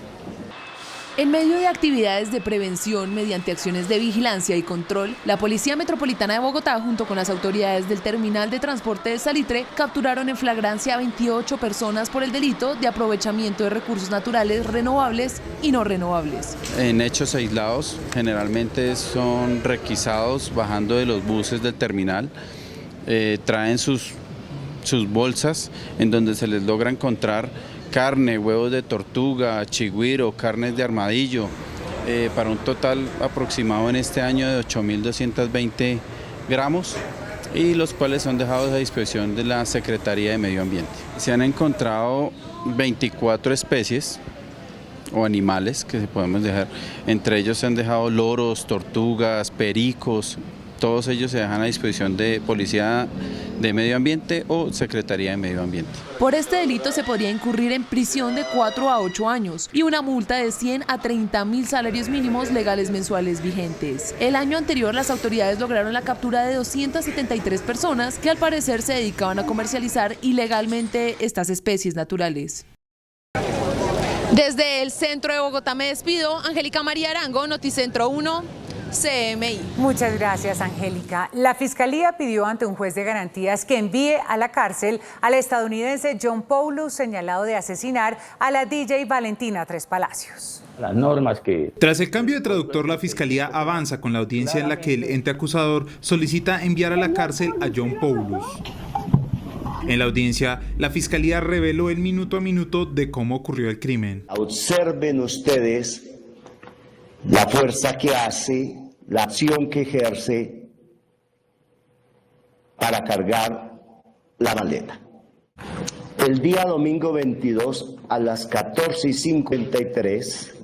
En medio de actividades de prevención mediante acciones de vigilancia y control, la Policía Metropolitana de Bogotá, junto con las autoridades del Terminal de Transporte de Salitre, capturaron en flagrancia a 28 personas por el delito de aprovechamiento de recursos naturales renovables y no renovables. En hechos aislados, generalmente son requisados bajando de los buses del terminal, traen sus bolsas en donde se les logra encontrar carne, huevos de tortuga, chigüiro, carnes de armadillo, para un total aproximado en este año de 8.220 gramos, y los cuales son dejados a disposición de la Secretaría de Medio Ambiente. Se han encontrado 24 especies o animales que se podemos dejar, entre ellos se han dejado loros, tortugas, pericos. Todos ellos se dejan a disposición de Policía de Medio Ambiente o Secretaría de Medio Ambiente. Por este delito se podría incurrir en prisión de 4 a 8 años y una multa de 100 a 30.000 salarios mínimos legales mensuales vigentes. El año anterior las autoridades lograron la captura de 273 personas que al parecer se dedicaban a comercializar ilegalmente estas especies naturales. Desde el centro de Bogotá me despido. Angélica María Arango, Noticentro 1. CMI. Muchas gracias, Angélica. La Fiscalía pidió ante un juez de garantías que envíe a la cárcel al estadounidense John Paulus, señalado de asesinar a la DJ Valentina Tres Palacios. Las normas que... Tras el cambio de traductor, la Fiscalía avanza con la audiencia en la que el ente acusador solicita enviar a la cárcel a John Paulus. En la audiencia, la Fiscalía reveló el minuto a minuto de cómo ocurrió el crimen. Observen ustedes la fuerza que hace, la acción que ejerce para cargar la maleta. El día domingo 22 a las 14:53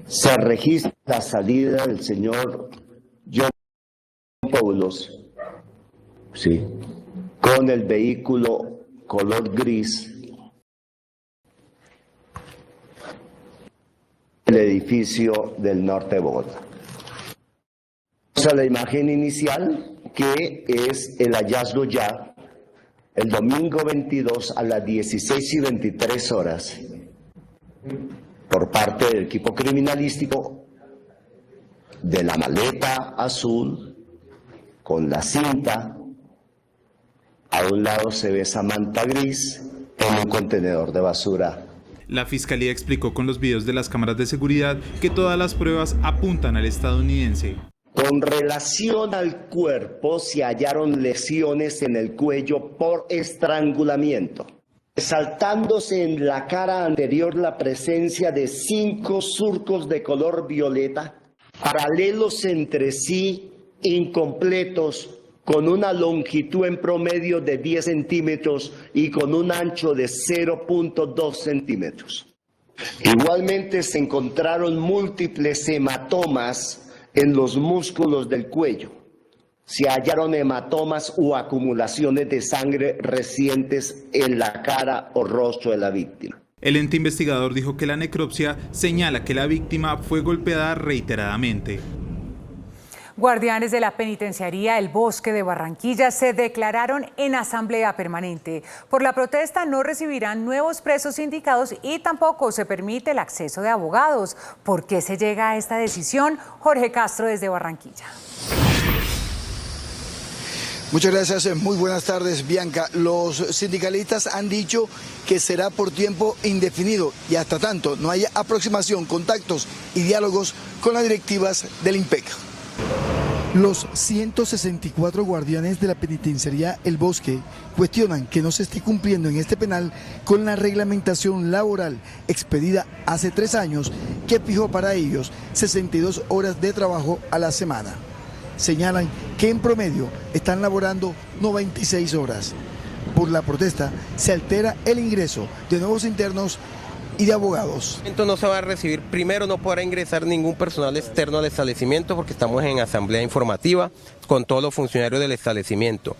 se registra la salida del señor John Paulus, sí, con el vehículo color gris, el edificio del norte de Bogotá. Vamos a la imagen inicial, que es el hallazgo ya el domingo 22 a las 16:23 horas por parte del equipo criminalístico de la maleta azul con la cinta. A un lado se ve esa manta gris en un contenedor de basura. La Fiscalía explicó con los videos de las cámaras de seguridad que todas las pruebas apuntan al estadounidense. Con relación al cuerpo, se hallaron lesiones en el cuello por estrangulamiento, resaltándose en la cara anterior la presencia de 5 surcos de color violeta, paralelos entre sí, incompletos, con una longitud en promedio de 10 centímetros y con un ancho de 0.2 centímetros. Igualmente se encontraron múltiples hematomas en los músculos del cuello. Se hallaron hematomas u acumulaciones de sangre recientes en la cara o rostro de la víctima. El ente investigador dijo que la necropsia señala que la víctima fue golpeada reiteradamente. Guardianes de la Penitenciaría El Bosque de Barranquilla se declararon en asamblea permanente. Por la protesta no recibirán nuevos presos sindicados y tampoco se permite el acceso de abogados. ¿Por qué se llega a esta decisión? Jorge Castro desde Barranquilla. Muchas gracias, muy buenas tardes, Bianca. Los sindicalistas han dicho que será por tiempo indefinido y hasta tanto no haya aproximación, contactos y diálogos con las directivas del IMPEC. Los 164 guardianes de la penitenciaría El Bosque cuestionan que no se esté cumpliendo en este penal con la reglamentación laboral expedida hace 3 años que fijó para ellos 62 horas de trabajo a la semana. Señalan que en promedio están laborando 96 horas. Por la protesta se altera el ingreso de nuevos internos y de abogados. No se va a recibir, primero no podrá ingresar ningún personal externo al establecimiento porque estamos en asamblea informativa con todos los funcionarios del establecimiento.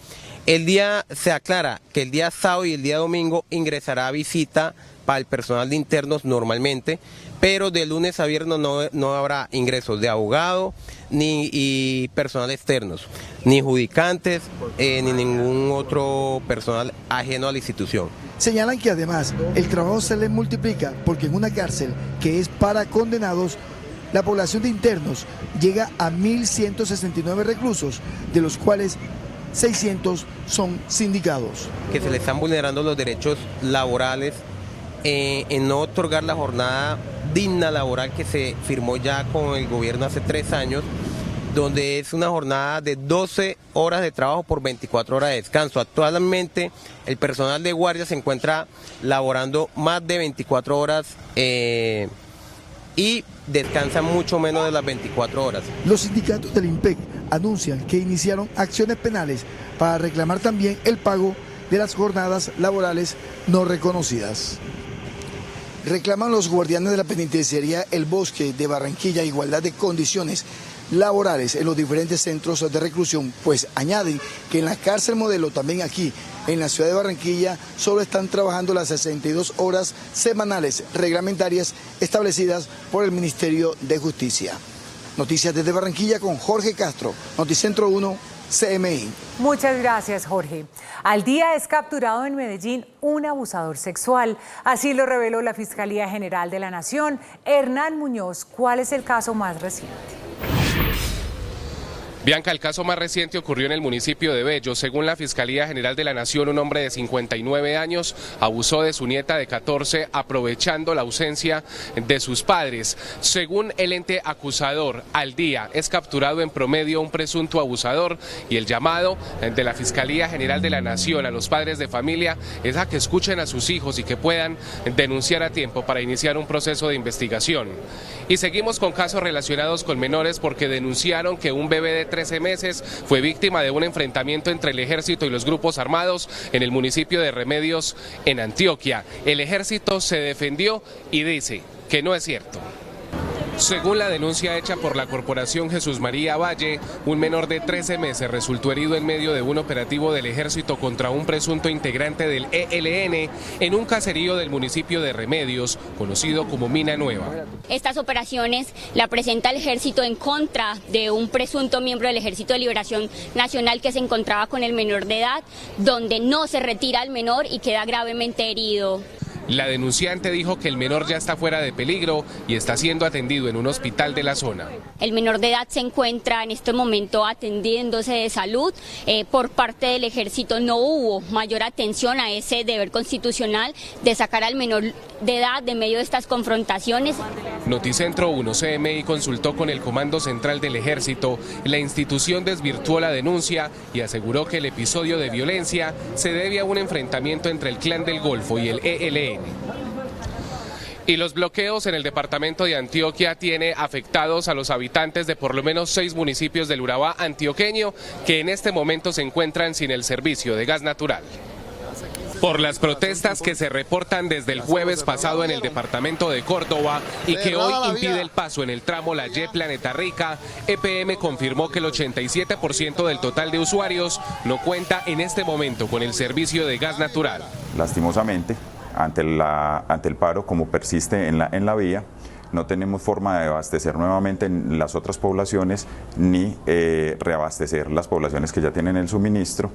Se aclara que el día sábado y el día domingo ingresará visita para el personal de internos normalmente, pero de lunes a viernes no habrá ingresos de abogado ni personal externos, ni judicantes, ni ningún otro personal ajeno a la institución. Señalan que además el trabajo se les multiplica porque en una cárcel que es para condenados, la población de internos llega a 1.169 reclusos, de los cuales 600 son sindicados. Que se le están vulnerando los derechos laborales en no otorgar la jornada digna laboral que se firmó ya con el gobierno hace 3 años, donde es una jornada de 12 horas de trabajo por 24 horas de descanso. Actualmente el personal de guardia se encuentra laborando más de 24 horas y descansa mucho menos de las 24 horas. Los sindicatos del IMPEC anuncian que iniciaron acciones penales para reclamar también el pago de las jornadas laborales no reconocidas. Reclaman los guardianes de la penitenciaría El Bosque de Barranquilla igualdad de condiciones laborales en los diferentes centros de reclusión, pues añaden que en la cárcel modelo, también aquí en la ciudad de Barranquilla, solo están trabajando las 62 horas semanales reglamentarias establecidas por el Ministerio de Justicia. Noticias desde Barranquilla con Jorge Castro, Noticentro 1, CMI. Muchas gracias, Jorge. Al día es capturado en Medellín un abusador sexual. Así lo reveló la Fiscalía General de la Nación. Hernán Muñoz, ¿cuál es el caso más reciente? Bianca, el caso más reciente ocurrió en el municipio de Bello. Según la Fiscalía General de la Nación, un hombre de 59 años abusó de su nieta de 14 aprovechando la ausencia de sus padres. Según el ente acusador, al día es capturado en promedio un presunto abusador y el llamado de la Fiscalía General de la Nación a los padres de familia es a que escuchen a sus hijos y que puedan denunciar a tiempo para iniciar un proceso de investigación. Y seguimos con casos relacionados con menores porque denunciaron que un bebé de 13 meses fue víctima de un enfrentamiento entre el ejército y los grupos armados en el municipio de Remedios, en Antioquia. El ejército se defendió y dice que no es cierto. Según la denuncia hecha por la Corporación Jesús María Valle, un menor de 13 meses resultó herido en medio de un operativo del ejército contra un presunto integrante del ELN en un caserío del municipio de Remedios, conocido como Mina Nueva. Estas operaciones la presenta el ejército en contra de un presunto miembro del Ejército de Liberación Nacional que se encontraba con el menor de edad, donde no se retira al menor y queda gravemente herido. La denunciante dijo que el menor ya está fuera de peligro y está siendo atendido en un hospital de la zona. El menor de edad se encuentra en este momento atendiéndose de salud. Por parte del ejército no hubo mayor atención a ese deber constitucional de sacar al menor de edad de medio de estas confrontaciones. Noticentro 1 CMI consultó con el Comando Central del Ejército. La institución desvirtuó la denuncia y aseguró que el episodio de violencia se debe a un enfrentamiento entre el Clan del Golfo y el ELN. Y los bloqueos en el departamento de Antioquia tiene afectados a los habitantes de por lo menos 6 municipios del Urabá antioqueño que en este momento se encuentran sin el servicio de gas natural. Por las protestas que se reportan desde el jueves pasado en el departamento de Córdoba y que hoy impide el paso en el tramo La Y Planeta Rica, EPM confirmó que el 87% del total de usuarios no cuenta en este momento con el servicio de gas natural. Lastimosamente, ante el paro, como persiste en la vía, no tenemos forma de abastecer nuevamente en las otras poblaciones ni reabastecer las poblaciones que ya tienen el suministro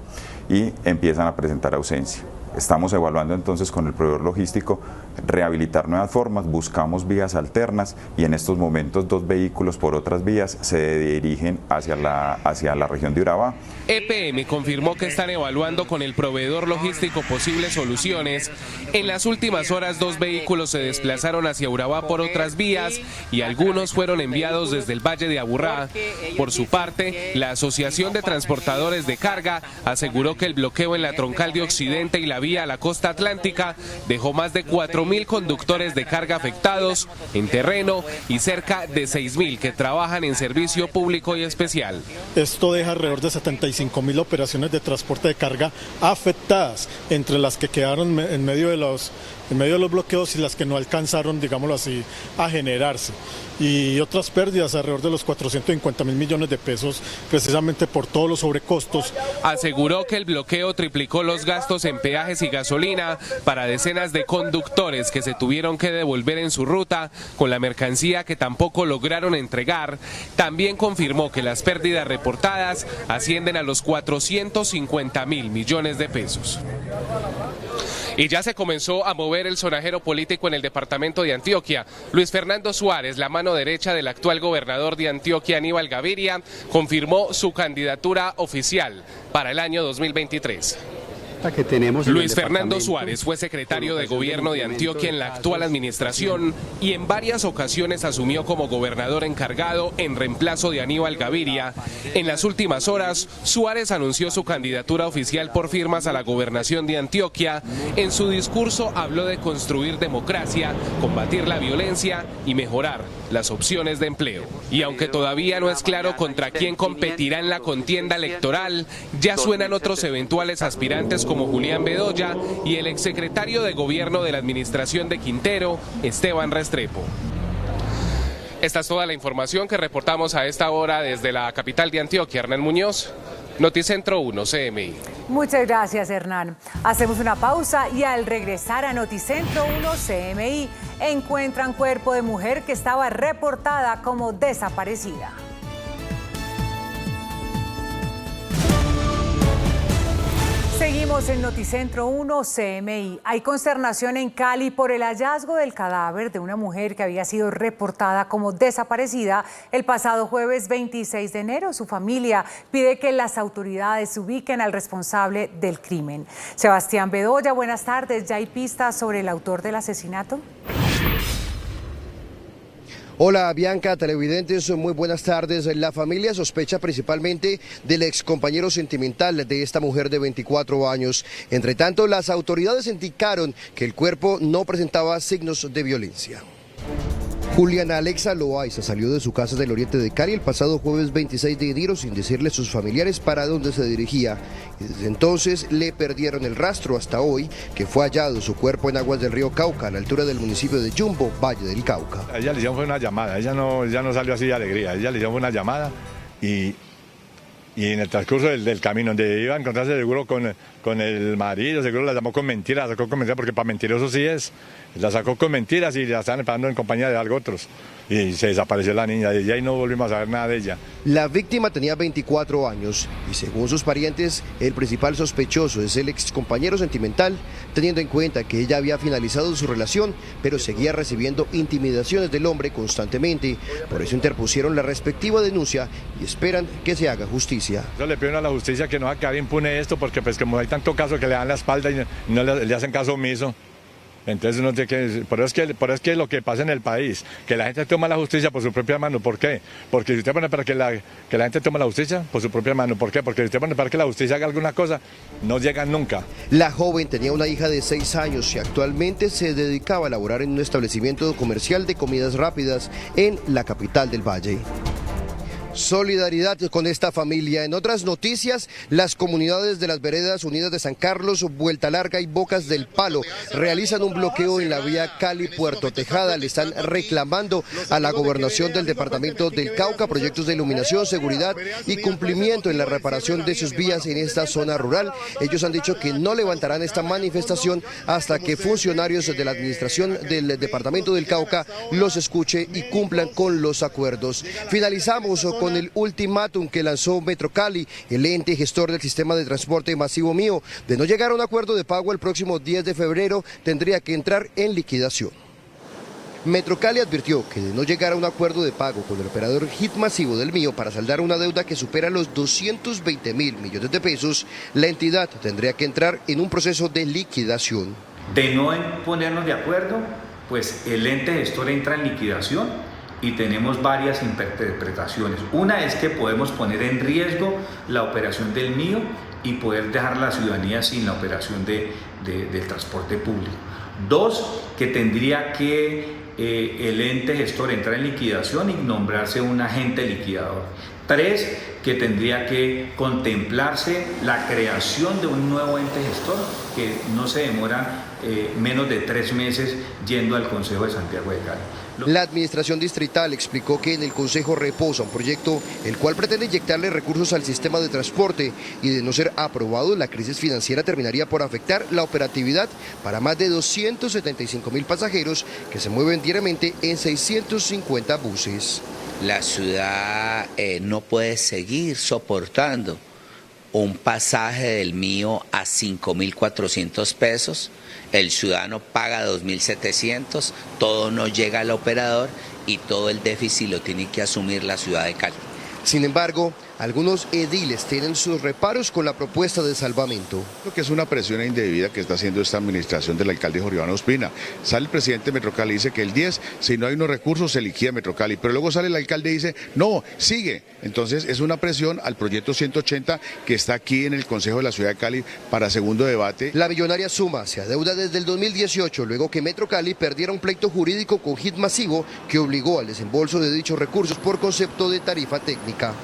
y empiezan a presentar ausencia. Estamos evaluando entonces con el proveedor logístico rehabilitar nuevas formas, buscamos vías alternas y en estos momentos 2 vehículos por otras vías se dirigen hacia la región de Urabá. EPM confirmó que están evaluando con el proveedor logístico posibles soluciones. En las últimas horas 2 vehículos se desplazaron hacia Urabá por otras vías y algunos fueron enviados desde el Valle de Aburrá. Por su parte, la Asociación de Transportadores de Carga aseguró que el bloqueo en la troncal de Occidente y la vía a la costa atlántica dejó más de 4.000 conductores de carga afectados en terreno y cerca de 6.000 que trabajan en servicio público y especial. Esto deja alrededor de 75.000 operaciones de transporte de carga afectadas, entre las que quedaron en medio de los bloqueos y las que no alcanzaron, digámoslo así, a generarse. Y otras pérdidas alrededor de los 450.000 millones de pesos, precisamente por todos los sobrecostos. Aseguró que el bloqueo triplicó los gastos en peajes y gasolina para decenas de conductores que se tuvieron que devolver en su ruta con la mercancía que tampoco lograron entregar. También confirmó que las pérdidas reportadas ascienden a los 450.000 millones de pesos. Y ya se comenzó a mover el sonajero político en el departamento de Antioquia. Luis Fernando Suárez, la mano derecha del actual gobernador de Antioquia, Aníbal Gaviria, confirmó su candidatura oficial para el año 2023. Luis Fernando Suárez fue secretario de gobierno de Antioquia en la actual administración y en varias ocasiones asumió como gobernador encargado en reemplazo de Aníbal Gaviria. En las últimas horas, Suárez anunció su candidatura oficial por firmas a la gobernación de Antioquia. En su discurso habló de construir democracia, combatir la violencia y mejorar las opciones de empleo. Y aunque todavía no es claro contra quién competirá en la contienda electoral, ya suenan otros eventuales aspirantes como Julián Bedoya y el exsecretario de Gobierno de la administración de Quintero, Esteban Restrepo. Esta es toda la información que reportamos a esta hora desde la capital de Antioquia. Hernán Muñoz, Noticentro 1 CMI. Muchas gracias, Hernán. Hacemos una pausa y al regresar a Noticentro 1 CMI encuentran cuerpo de mujer que estaba reportada como desaparecida. Seguimos en Noticentro 1 CMI. Hay consternación en Cali por el hallazgo del cadáver de una mujer que había sido reportada como desaparecida el pasado jueves 26 de enero. Su familia pide que las autoridades ubiquen al responsable del crimen. Sebastián Bedoya, buenas tardes. ¿Ya hay pistas sobre el autor del asesinato? Hola Bianca, televidentes, muy buenas tardes. La familia sospecha principalmente del excompañero sentimental de esta mujer de 24 años. Entre tanto, las autoridades indicaron que el cuerpo no presentaba signos de violencia. Juliana Alexa Loaiza salió de su casa del oriente de Cali el pasado jueves 26 de enero sin decirle a sus familiares para dónde se dirigía. Y desde entonces le perdieron el rastro hasta hoy, que fue hallado su cuerpo en aguas del río Cauca, a la altura del municipio de Yumbo, Valle del Cauca. A ella le hicieron fue una llamada, ella no salió así de alegría, ella le hicieron una llamada y en el transcurso del camino donde iba a encontrarse seguro con el marido, seguro la llamó con mentiras, porque para mentiroso sí es, la sacó con mentiras y la estaban esperando en compañía de algo otros. y se desapareció la niña. Desde ahí no volvimos a saber nada de ella. La víctima tenía 24 años y según sus parientes, el principal sospechoso es el ex compañero sentimental, teniendo en cuenta que ella había finalizado su relación, pero seguía recibiendo intimidaciones del hombre constantemente. Por eso interpusieron la respectiva denuncia y esperan que se haga justicia. Yo le pido a la justicia que no va a quedar impune esto, porque pues como hay tanto caso que le dan la espalda y no le hacen caso omiso. Entonces uno tiene que, por eso es que lo que pasa en el país, que la gente toma la justicia por su propia mano. ¿Por qué? Porque si usted pone para que la gente tome la justicia por su propia mano. ¿Por qué? Porque si usted pone para que la justicia haga alguna cosa, no llegan nunca. La joven tenía una hija de 6 años y actualmente se dedicaba a laborar en un establecimiento comercial de comidas rápidas en la capital del Valle. Solidaridad con esta familia. En otras noticias, las comunidades de las veredas unidas de San Carlos, Vuelta Larga y Bocas del Palo realizan un bloqueo en la vía Cali-Puerto Tejada. Le están reclamando a la gobernación del departamento del Cauca proyectos de iluminación, seguridad y cumplimiento en la reparación de sus vías en esta zona rural. Ellos han dicho que no levantarán esta manifestación hasta que funcionarios de la administración del departamento del Cauca los escuche y cumplan con los acuerdos. Finalizamos con el ultimátum que lanzó Metrocali, el ente gestor del sistema de transporte masivo mío. De no llegar a un acuerdo de pago el próximo 10 de febrero, tendría que entrar en liquidación. Metrocali advirtió que de no llegar a un acuerdo de pago con el operador Hit Masivo del Mío para saldar una deuda que supera los 220.000 millones de pesos, la entidad tendría que entrar en un proceso de liquidación. De no ponernos de acuerdo, pues el ente gestor entra en liquidación y tenemos varias interpretaciones. Una es que podemos poner en riesgo la operación del Mío y poder dejar a la ciudadanía sin la operación del transporte público. Dos, que tendría que el ente gestor entrar en liquidación y nombrarse un agente liquidador. Tres, que tendría que contemplarse la creación de un nuevo ente gestor, que no se demora menos de 3 meses yendo al Consejo de Santiago de Cali. La administración distrital explicó que en el Consejo reposa un proyecto el cual pretende inyectarle recursos al sistema de transporte y de no ser aprobado, la crisis financiera terminaría por afectar la operatividad para más de 275.000 pasajeros que se mueven diariamente en 650 buses. La ciudad no puede seguir soportando un pasaje del Mío a 5.400 pesos, el ciudadano paga 2.700, todo no llega al operador y todo el déficit lo tiene que asumir la ciudad de Cali. Sin embargo, algunos ediles tienen sus reparos con la propuesta de salvamento. Lo que es una presión indebida que está haciendo esta administración del alcalde Jorge Iván Ospina. Sale el presidente de Metrocali y dice que el 10, si no hay unos recursos, se liquida Metrocali. Pero luego sale el alcalde y dice, no, sigue. Entonces es una presión al proyecto 180 que está aquí en el Consejo de la Ciudad de Cali para segundo debate. La millonaria suma se adeuda desde el 2018, luego que Metrocali perdiera un pleito jurídico con Hit Masivo que obligó al desembolso de dichos recursos por concepto de tarifa técnica.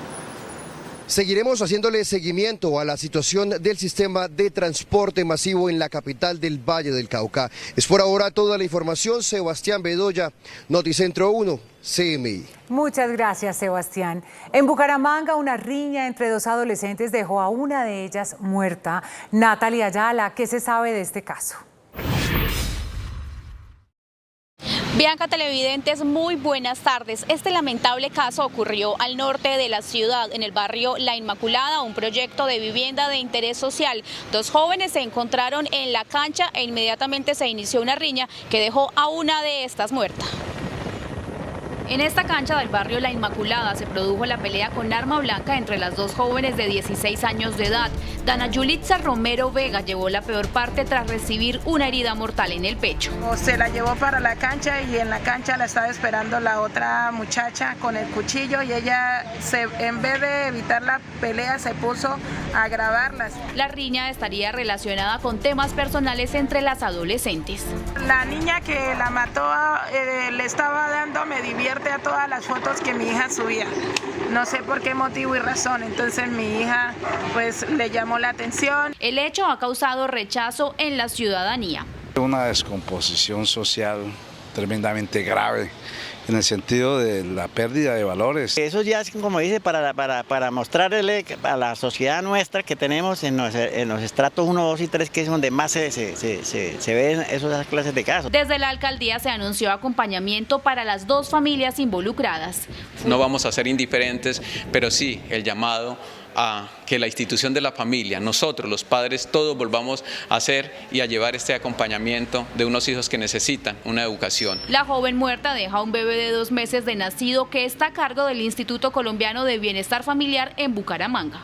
Seguiremos haciéndole seguimiento a la situación del sistema de transporte masivo en la capital del Valle del Cauca. Es por ahora toda la información. Sebastián Bedoya, Noticentro 1, CMI. Muchas gracias, Sebastián. En Bucaramanga, una riña entre 2 adolescentes dejó a una de ellas muerta. Natalia Ayala, ¿qué se sabe de este caso? Bianca, televidentes, muy buenas tardes. Este lamentable caso ocurrió al norte de la ciudad, en el barrio La Inmaculada, un proyecto de vivienda de interés social. 2 jóvenes se encontraron en la cancha e inmediatamente se inició una riña que dejó a una de estas muerta. En esta cancha del barrio La Inmaculada se produjo la pelea con arma blanca entre las 2 jóvenes de 16 años de edad. Dana Yulitza Romero Vega llevó la peor parte tras recibir una herida mortal en el pecho. Se la llevó para la cancha y en la cancha la estaba esperando la otra muchacha con el cuchillo y ella, en vez de evitar la pelea, se puso a grabarlas. La riña estaría relacionada con temas personales entre las adolescentes. La niña que la mató le estaba dando me divierte a todas las fotos que mi hija subía. No sé por qué motivo y razón, entonces mi hija pues le llamó la atención. El hecho ha causado rechazo en la ciudadanía. Una descomposición social tremendamente grave en el sentido de la pérdida de valores. Eso ya es, como dice, para mostrarle a la sociedad nuestra que tenemos en los estratos 1, 2 y 3, que es donde más se ven esas clases de casos. Desde la alcaldía se anunció acompañamiento para las dos familias involucradas. No vamos a ser indiferentes, pero sí el llamado a que la institución de la familia, nosotros los padres, todos volvamos a hacer y a llevar este acompañamiento de unos hijos que necesitan una educación. La joven muerta deja un bebé de 2 meses de nacido que está a cargo del Instituto Colombiano de Bienestar Familiar en Bucaramanga.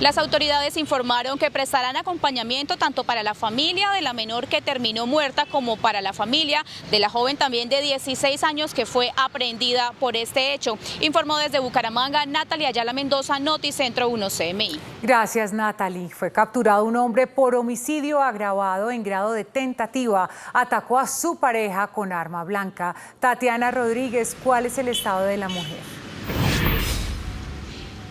Las autoridades informaron que prestarán acompañamiento tanto para la familia de la menor que terminó muerta como para la familia de la joven también de 16 años que fue aprehendida por este hecho. Informó desde Bucaramanga Natalia Ayala Mendoza, Noticentro 1 CMI. Gracias, Natalie. Fue capturado un hombre por homicidio agravado en grado de tentativa. Atacó a su pareja con arma blanca. Tatiana Rodríguez, ¿cuál es el estado de la mujer?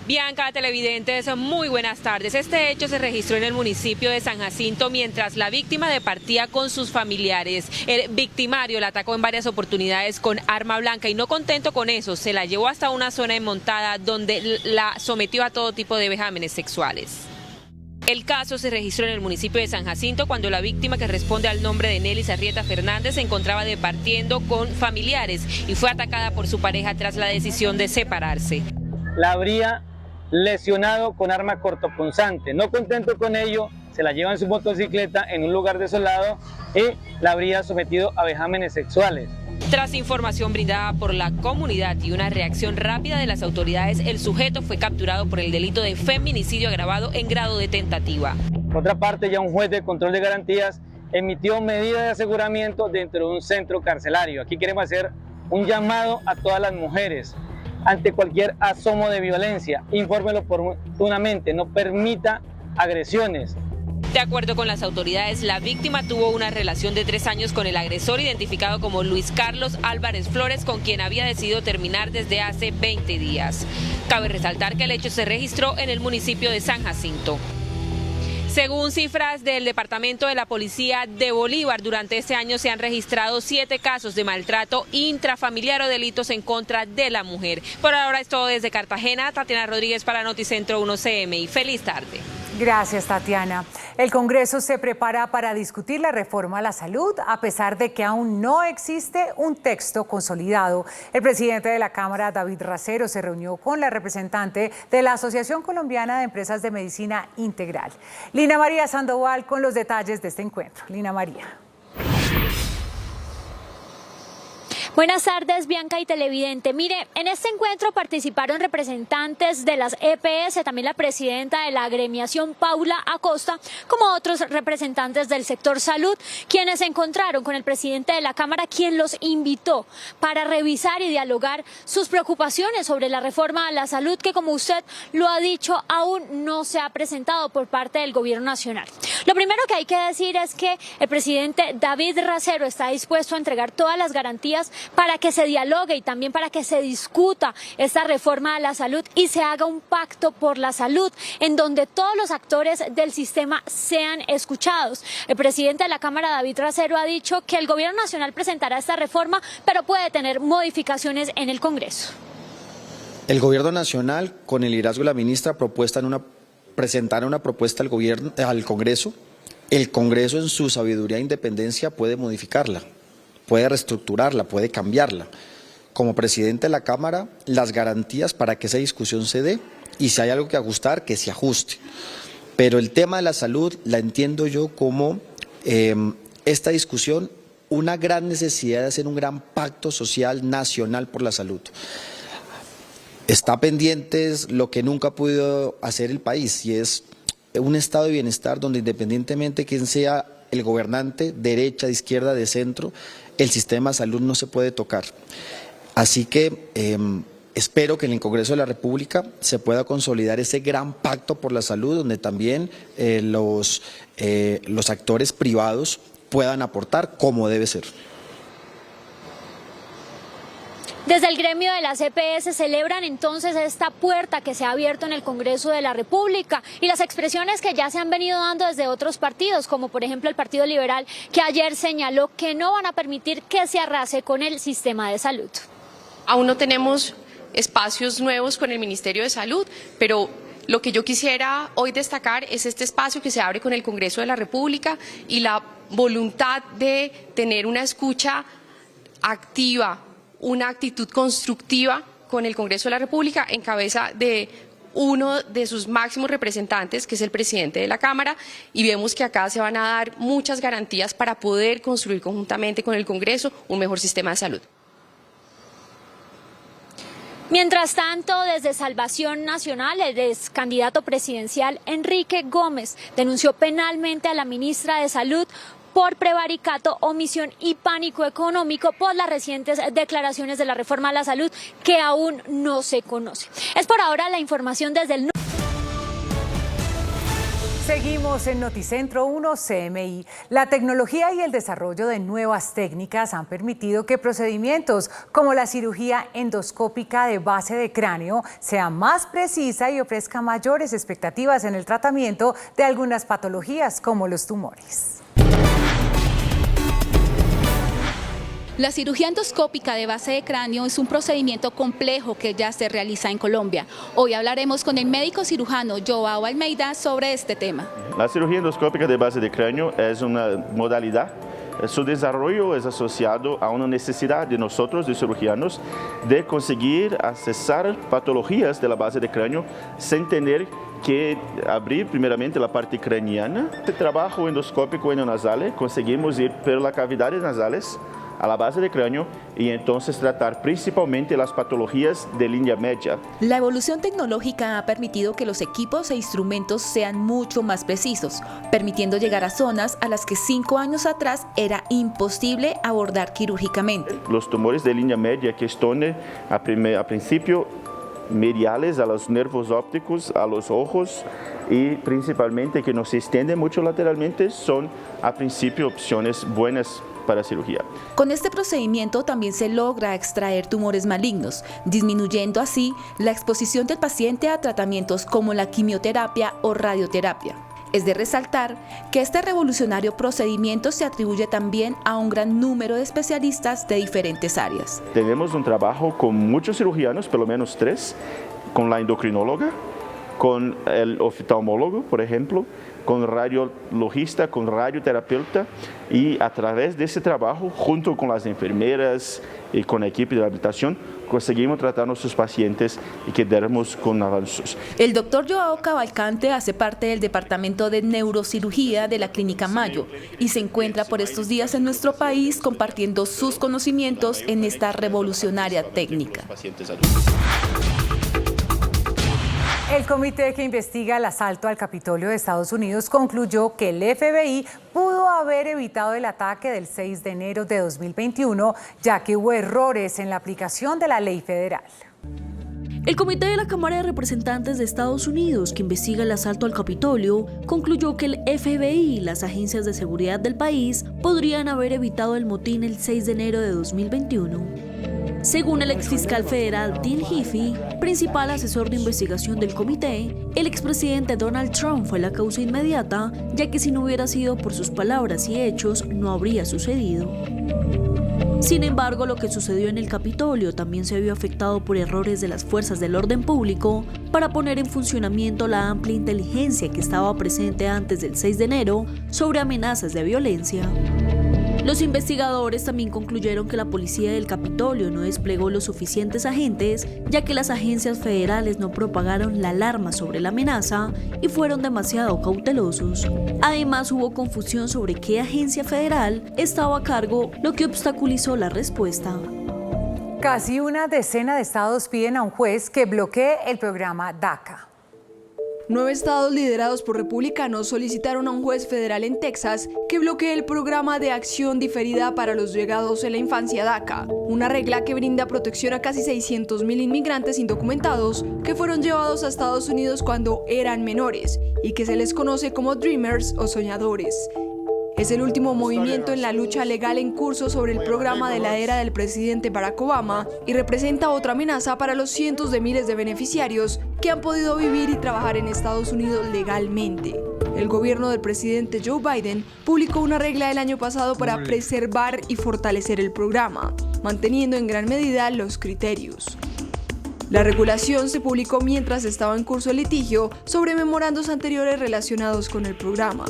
Bianca, televidentes, muy buenas tardes. Este hecho se registró en el municipio de San Jacinto mientras la víctima departía con sus familiares. El victimario la atacó en varias oportunidades con arma blanca y no contento con eso, se la llevó hasta una zona enmontada donde la sometió a todo tipo de vejámenes sexuales. El caso se registró en el municipio de San Jacinto cuando la víctima, que responde al nombre de Nelly Sarrieta Fernández, se encontraba departiendo con familiares y fue atacada por su pareja tras la decisión de separarse. La habría lesionado con arma cortopunzante. No contento con ello, se la lleva en su motocicleta en un lugar desolado y la habría sometido a vejámenes sexuales. Tras información brindada por la comunidad y una reacción rápida de las autoridades, el sujeto fue capturado por el delito de feminicidio agravado en grado de tentativa. Por otra parte, ya un juez de control de garantías emitió medida de aseguramiento dentro de un centro carcelario. Aquí queremos hacer un llamado a todas las mujeres. Ante cualquier asomo de violencia, infórmelo oportunamente, no permita agresiones. De acuerdo con las autoridades, la víctima tuvo una relación de 3 años con el agresor, identificado como Luis Carlos Álvarez Flores, con quien había decidido terminar desde hace 20 días. Cabe resaltar que el hecho se registró en el municipio de San Jacinto. Según cifras del Departamento de la Policía de Bolívar, durante este año se han registrado 7 casos de maltrato intrafamiliar o delitos en contra de la mujer. Por ahora es todo desde Cartagena. Tatiana Rodríguez para Noticentro 1 CMI. Feliz tarde. Gracias, Tatiana. El Congreso se prepara para discutir la reforma a la salud, a pesar de que aún no existe un texto consolidado. El presidente de la Cámara, David Racero, se reunió con la representante de la Asociación Colombiana de Empresas de Medicina Integral. Lina María Sandoval con los detalles de este encuentro. Lina María. Buenas tardes, Bianca y televidente. Mire, en este encuentro participaron representantes de las EPS, también la presidenta de la agremiación, Paula Acosta, como otros representantes del sector salud, quienes se encontraron con el presidente de la Cámara, quien los invitó para revisar y dialogar sus preocupaciones sobre la reforma a la salud, que, como usted lo ha dicho, aún no se ha presentado por parte del Gobierno Nacional. Lo primero que hay que decir es que el presidente David Racero está dispuesto a entregar todas las garantías para que se dialogue y también para que se discuta esta reforma a la salud y se haga un pacto por la salud en donde todos los actores del sistema sean escuchados. El presidente de la Cámara, David Racero, ha dicho que el Gobierno Nacional presentará esta reforma, pero puede tener modificaciones en el Congreso. El Gobierno Nacional, con el liderazgo de la ministra, presentará una propuesta al Congreso. El Congreso, en su sabiduría e independencia, puede modificarla, puede reestructurarla, puede cambiarla. Como presidente de la Cámara, las garantías para que esa discusión se dé y si hay algo que ajustar, que se ajuste. Pero el tema de la salud la entiendo yo como esta discusión, una gran necesidad de hacer un gran pacto social nacional por la salud. Está pendiente lo que nunca ha podido hacer el país y es un estado de bienestar donde, independientemente de quién sea el gobernante, derecha, de izquierda, de centro, el sistema de salud no se puede tocar. Así que espero que en el Congreso de la República se pueda consolidar ese gran pacto por la salud, donde también los actores privados puedan aportar como debe ser. Desde el gremio de las EPS celebran entonces esta puerta que se ha abierto en el Congreso de la República y las expresiones que ya se han venido dando desde otros partidos, como por ejemplo el Partido Liberal, que ayer señaló que no van a permitir que se arrase con el sistema de salud. Aún no tenemos espacios nuevos con el Ministerio de Salud, pero lo que yo quisiera hoy destacar es este espacio que se abre con el Congreso de la República y la voluntad de tener una escucha activa, una actitud constructiva con el Congreso de la República en cabeza de uno de sus máximos representantes, que es el presidente de la Cámara, y vemos que acá se van a dar muchas garantías para poder construir conjuntamente con el Congreso un mejor sistema de salud. Mientras tanto, desde Salvación Nacional, el ex candidato presidencial Enrique Gómez denunció penalmente a la ministra de Salud por prevaricato, omisión y pánico económico por las recientes declaraciones de la reforma a la salud que aún no se conoce. Es por ahora la información desde el... Seguimos en Noticentro 1 CMI. La tecnología y el desarrollo de nuevas técnicas han permitido que procedimientos como la cirugía endoscópica de base de cráneo sea más precisa y ofrezca mayores expectativas en el tratamiento de algunas patologías como los tumores. La cirugía endoscópica de base de cráneo es un procedimiento complejo que ya se realiza en Colombia. Hoy hablaremos con el médico cirujano Joao Almeida sobre este tema. La cirugía endoscópica de base de cráneo es una modalidad. Su desarrollo es asociado a una necesidad de nosotros, de cirujanos, de conseguir accesar patologías de la base de cráneo sin tener que abrir primeramente la parte craneana. Este trabajo endoscópico enonasal conseguimos ir por las cavidades nasales a la base de cráneo y entonces tratar principalmente las patologías de línea media. La evolución tecnológica ha permitido que los equipos e instrumentos sean mucho más precisos, permitiendo llegar a zonas a las que 5 años atrás era imposible abordar quirúrgicamente. Los tumores de línea media que están a principio mediales a los nervios ópticos, a los ojos y principalmente que no se extienden mucho lateralmente son a principio opciones buenas para cirugía. Con este procedimiento también se logra extraer tumores malignos, disminuyendo así la exposición del paciente a tratamientos como la quimioterapia o radioterapia. Es de resaltar que este revolucionario procedimiento se atribuye también a un gran número de especialistas de diferentes áreas. Tenemos un trabajo con muchos cirujanos, por lo menos 3, con la endocrinóloga, con el oftalmólogo, por ejemplo, con radiologista, con radioterapeuta, y a través de ese trabajo, junto con las enfermeras y con el equipo de rehabilitación, conseguimos tratar a nuestros pacientes y quedarnos con avances. El doctor Joao Cavalcante hace parte del departamento de neurocirugía de la Clínica Mayo y se encuentra por estos días en nuestro país compartiendo sus conocimientos en esta revolucionaria técnica. El comité que investiga el asalto al Capitolio de Estados Unidos concluyó que el FBI pudo haber evitado el ataque del 6 de enero de 2021, ya que hubo errores en la aplicación de la ley federal. El comité de la Cámara de Representantes de Estados Unidos, que investiga el asalto al Capitolio, concluyó que el FBI y las agencias de seguridad del país podrían haber evitado el motín el 6 de enero de 2021. Según el exfiscal federal Dean Heafey, principal asesor de investigación del comité, el expresidente Donald Trump fue la causa inmediata, ya que si no hubiera sido por sus palabras y hechos, no habría sucedido. Sin embargo, lo que sucedió en el Capitolio también se vio afectado por errores de las fuerzas del orden público para poner en funcionamiento la amplia inteligencia que estaba presente antes del 6 de enero sobre amenazas de violencia. Los investigadores también concluyeron que la policía del Capitolio no desplegó los suficientes agentes, ya que las agencias federales no propagaron la alarma sobre la amenaza y fueron demasiado cautelosos. Además, hubo confusión sobre qué agencia federal estaba a cargo, lo que obstaculizó la respuesta. Casi una decena de estados piden a un juez que bloquee el programa DACA. 9 estados liderados por republicanos solicitaron a un juez federal en Texas que bloquee el programa de acción diferida para los llegados en la infancia DACA, una regla que brinda protección a casi 600,000 inmigrantes indocumentados que fueron llevados a Estados Unidos cuando eran menores y que se les conoce como Dreamers o soñadores. Es el último movimiento en la lucha legal en curso sobre el programa de la era del presidente Barack Obama y representa otra amenaza para los cientos de miles de beneficiarios que han podido vivir y trabajar en Estados Unidos legalmente. El gobierno del presidente Joe Biden publicó una regla el año pasado para preservar y fortalecer el programa, manteniendo en gran medida los criterios. La regulación se publicó mientras estaba en curso el litigio sobre memorandos anteriores relacionados con el programa.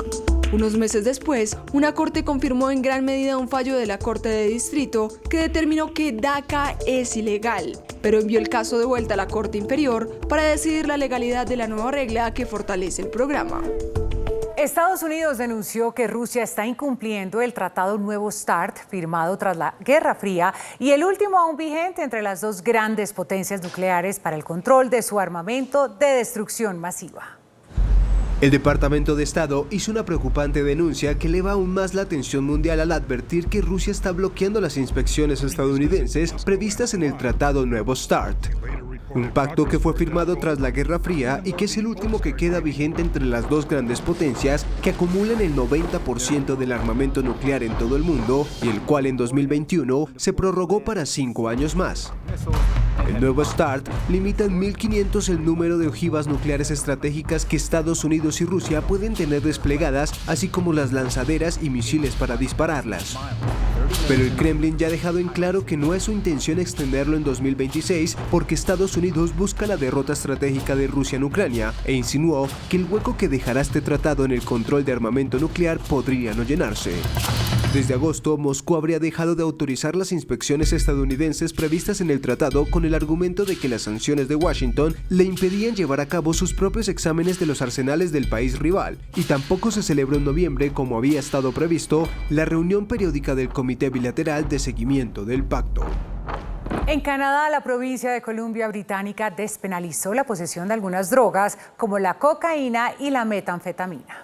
Unos meses después, una corte confirmó en gran medida un fallo de la Corte de Distrito que determinó que DACA es ilegal, pero envió el caso de vuelta a la Corte Inferior para decidir la legalidad de la nueva regla que fortalece el programa. Estados Unidos denunció que Rusia está incumpliendo el Tratado Nuevo START firmado tras la Guerra Fría y el último aún vigente entre las dos grandes potencias nucleares para el control de su armamento de destrucción masiva. El Departamento de Estado hizo una preocupante denuncia que eleva aún más la atención mundial al advertir que Rusia está bloqueando las inspecciones estadounidenses previstas en el Tratado Nuevo START. Un pacto que fue firmado tras la Guerra Fría y que es el último que queda vigente entre las dos grandes potencias que acumulan el 90% del armamento nuclear en todo el mundo y el cual en 2021 se prorrogó para 5 años más. El nuevo START limita en 1.500 el número de ojivas nucleares estratégicas que Estados Unidos y Rusia pueden tener desplegadas, así como las lanzaderas y misiles para dispararlas. Pero el Kremlin ya ha dejado en claro que no es su intención extenderlo en 2026 porque Estados Unidos busca la derrota estratégica de Rusia en Ucrania e insinuó que el hueco que dejará este tratado en el control de armamento nuclear podría no llenarse. Desde agosto, Moscú habría dejado de autorizar las inspecciones estadounidenses previstas en el tratado con el argumento de que las sanciones de Washington le impedían llevar a cabo sus propios exámenes de los arsenales del país rival, y tampoco se celebró en noviembre, como había estado previsto, la reunión periódica del Comité Bilateral de Seguimiento del Pacto. En Canadá, la provincia de Columbia Británica despenalizó la posesión de algunas drogas como la cocaína y la metanfetamina.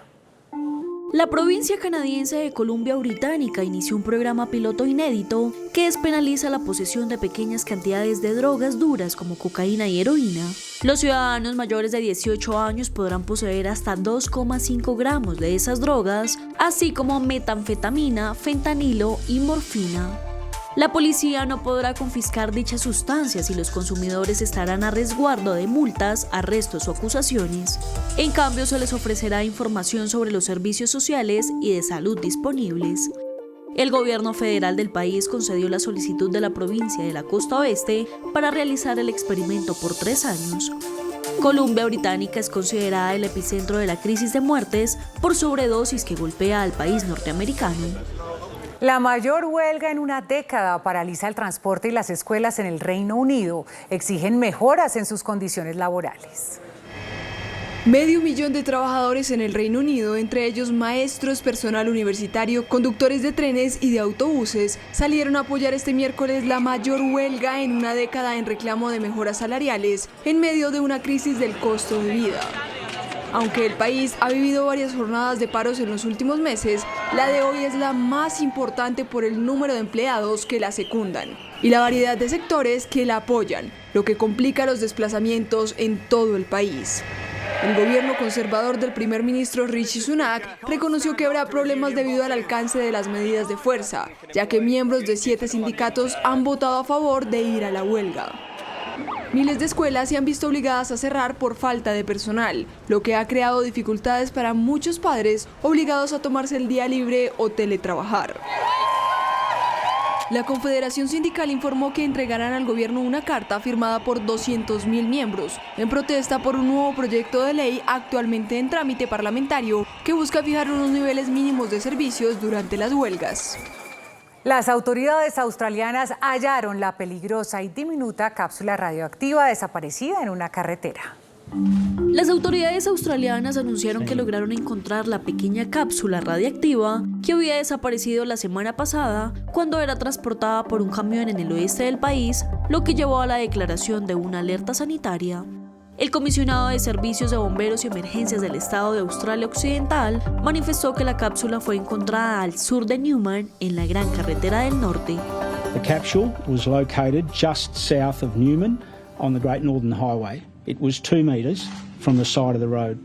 La provincia canadiense de Columbia Británica inició un programa piloto inédito que despenaliza la posesión de pequeñas cantidades de drogas duras como cocaína y heroína. Los ciudadanos mayores de 18 años podrán poseer hasta 2,5 gramos de esas drogas, así como metanfetamina, fentanilo y morfina. La policía no podrá confiscar dichas sustancias y los consumidores estarán a resguardo de multas, arrestos o acusaciones. En cambio, se les ofrecerá información sobre los servicios sociales y de salud disponibles. El gobierno federal del país concedió la solicitud de la provincia de la Costa Oeste para realizar el experimento por 3 años. Columbia Británica es considerada el epicentro de la crisis de muertes por sobredosis que golpea al país norteamericano. La mayor huelga en una década paraliza el transporte y las escuelas en el Reino Unido. Exigen mejoras en sus condiciones laborales. 500,000 de trabajadores en el Reino Unido, entre ellos maestros, personal universitario, conductores de trenes y de autobuses, salieron a apoyar este miércoles la mayor huelga en una década en reclamo de mejoras salariales en medio de una crisis del costo de vida. Aunque el país ha vivido varias jornadas de paros en los últimos meses, la de hoy es la más importante por el número de empleados que la secundan y la variedad de sectores que la apoyan, lo que complica los desplazamientos en todo el país. El gobierno conservador del primer ministro Rishi Sunak reconoció que habrá problemas debido al alcance de las medidas de fuerza, ya que miembros de 7 sindicatos han votado a favor de ir a la huelga. Miles de escuelas se han visto obligadas a cerrar por falta de personal, lo que ha creado dificultades para muchos padres obligados a tomarse el día libre o teletrabajar. La Confederación Sindical informó que entregarán al gobierno una carta firmada por 200,000 miembros en protesta por un nuevo proyecto de ley actualmente en trámite parlamentario que busca fijar unos niveles mínimos de servicios durante las huelgas. Las autoridades australianas hallaron la peligrosa y diminuta cápsula radioactiva desaparecida en una carretera. Las autoridades australianas anunciaron que lograron encontrar la pequeña cápsula radiactiva que había desaparecido la semana pasada cuando era transportada por un camión en el oeste del país, lo que llevó a la declaración de una alerta sanitaria. El comisionado de Servicios de Bomberos y Emergencias del Estado de Australia Occidental manifestó que la cápsula fue encontrada al sur de Newman, en la Gran Carretera del Norte. The capsule was located just south of Newman on the Great Northern Highway. It was 2 metres from the side of the road.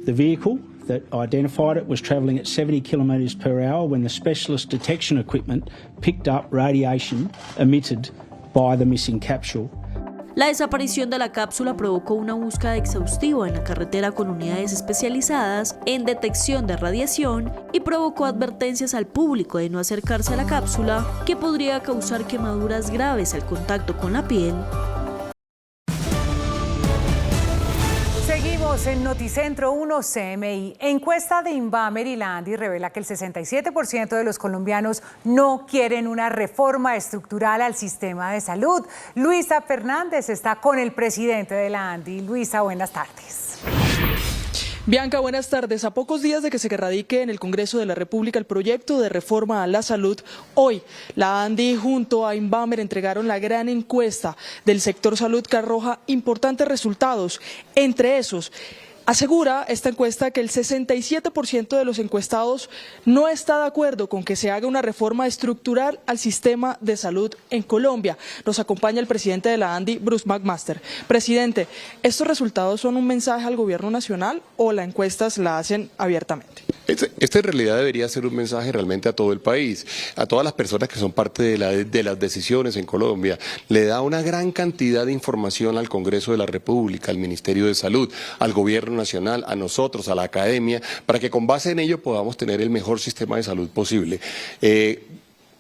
The vehicle that identified it was travelling at 70 kilometres per hour when the specialist detection equipment picked up radiation emitted by the missing capsule. La desaparición de la cápsula provocó una búsqueda exhaustiva en la carretera con unidades especializadas en detección de radiación y provocó advertencias al público de no acercarse a la cápsula, que podría causar quemaduras graves al contacto con la piel. Seguimos en Noticentro 1 CMI. Encuesta de Invamer y la ANDI revela que el 67% de los colombianos no quieren una reforma estructural al sistema de salud. Luisa Fernández está con el presidente de la ANDI. Luisa, buenas tardes. Bianca, buenas tardes. A pocos días de que se radique en el Congreso de la República el proyecto de reforma a la salud, hoy la ANDI junto a Invamer entregaron la gran encuesta del sector salud que arroja importantes resultados. Entre esos, asegura esta encuesta que el 67% de los encuestados no está de acuerdo con que se haga una reforma estructural al sistema de salud en Colombia. Nos acompaña el presidente de la ANDI, Bruce McMaster. Presidente, ¿estos resultados son un mensaje al gobierno nacional o la encuesta la hacen abiertamente? Este en realidad debería ser un mensaje realmente a todo el país, a todas las personas que son parte de las decisiones en Colombia. Le da una gran cantidad de información al Congreso de la República, al Ministerio de Salud, al Gobierno Nacional, a nosotros, a la academia, para que con base en ello podamos tener el mejor sistema de salud posible.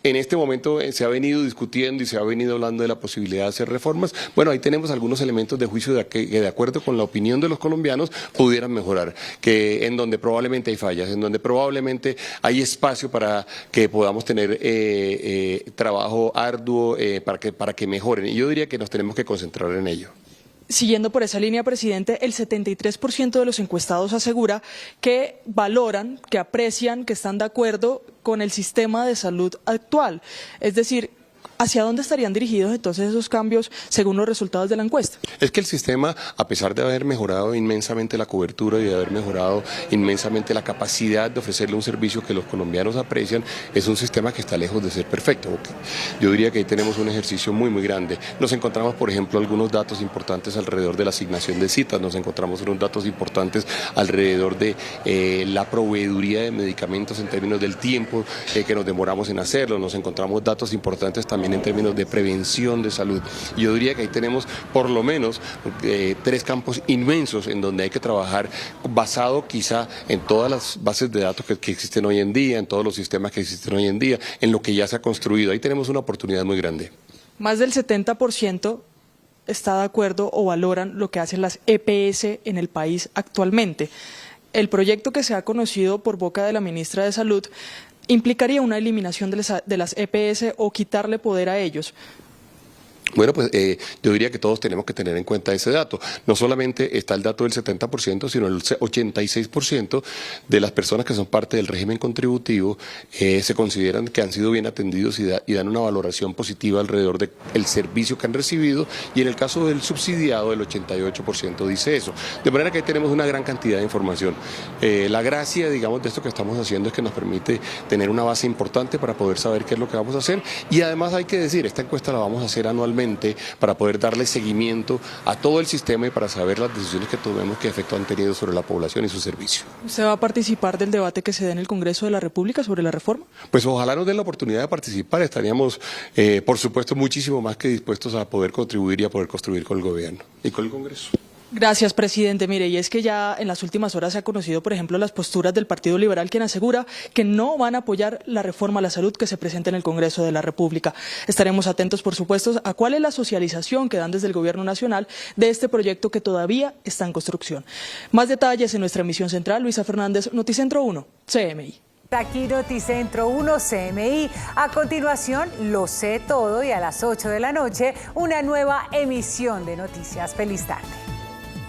En este momento se ha venido discutiendo y se ha venido hablando de la posibilidad de hacer reformas. Bueno, ahí tenemos algunos elementos de juicio que de acuerdo con la opinión de los colombianos pudieran mejorar, que en donde probablemente hay fallas, en donde probablemente hay espacio para que podamos tener trabajo arduo para que mejoren. Y yo diría que nos tenemos que concentrar en ello. Siguiendo por esa línea, presidente, el 73% de los encuestados asegura que valoran, que aprecian, que están de acuerdo con el sistema de salud actual. Es decir, ¿hacia dónde estarían dirigidos entonces esos cambios según los resultados de la encuesta? Es que el sistema, a pesar de haber mejorado inmensamente la cobertura y de haber mejorado inmensamente la capacidad de ofrecerle un servicio que los colombianos aprecian, es un sistema que está lejos de ser perfecto. Yo diría que ahí tenemos un ejercicio muy grande. Nos encontramos, por ejemplo, algunos datos importantes alrededor de la asignación de citas, nos encontramos unos datos importantes alrededor de la proveeduría de medicamentos en términos del tiempo que nos demoramos en hacerlo, nos encontramos datos importantes también en términos de prevención de salud. Yo diría que ahí tenemos por lo menos 3 campos inmensos en donde hay que trabajar basado quizá en todas las bases de datos que existen hoy en día, en todos los sistemas que existen hoy en día, en lo que ya se ha construido. Ahí tenemos una oportunidad muy grande. Más del 70% está de acuerdo o valoran lo que hacen las EPS en el país actualmente. El proyecto que se ha conocido por boca de la ministra de Salud implicaría una eliminación de las EPS o quitarle poder a ellos. Bueno, pues yo diría que todos tenemos que tener en cuenta ese dato. No solamente está el dato del 70%, sino el 86% de las personas que son parte del régimen contributivo se consideran que han sido bien atendidos y dan una valoración positiva alrededor del servicio que han recibido, y en el caso del subsidiado el 88% dice eso. De manera que ahí tenemos una gran cantidad de información. La gracia, digamos, de esto que estamos haciendo es que nos permite tener una base importante para poder saber qué es lo que vamos a hacer, y además hay que decir, esta encuesta la vamos a hacer anualmente para poder darle seguimiento a todo el sistema y para saber las decisiones que tomemos qué efecto han tenido sobre la población y su servicio. ¿Usted va a participar del debate que se dé en el Congreso de la República sobre la reforma? Pues ojalá nos den la oportunidad de participar. Estaríamos, por supuesto, muchísimo más que dispuestos a poder contribuir y a poder construir con el gobierno y con el Congreso. Gracias, presidente. Mire, y es que ya en las últimas horas se ha conocido, por ejemplo, las posturas del Partido Liberal, quien asegura que no van a apoyar la reforma a la salud que se presenta en el Congreso de la República. Estaremos atentos, por supuesto, a cuál es la socialización que dan desde el Gobierno Nacional de este proyecto que todavía está en construcción. Más detalles en nuestra emisión central. Luisa Fernández, Noticentro 1, CMI. Aquí Noticentro 1 CMI. A continuación, Lo Sé Todo, y a las 8 de la noche, una nueva emisión de noticias. Feliz tarde.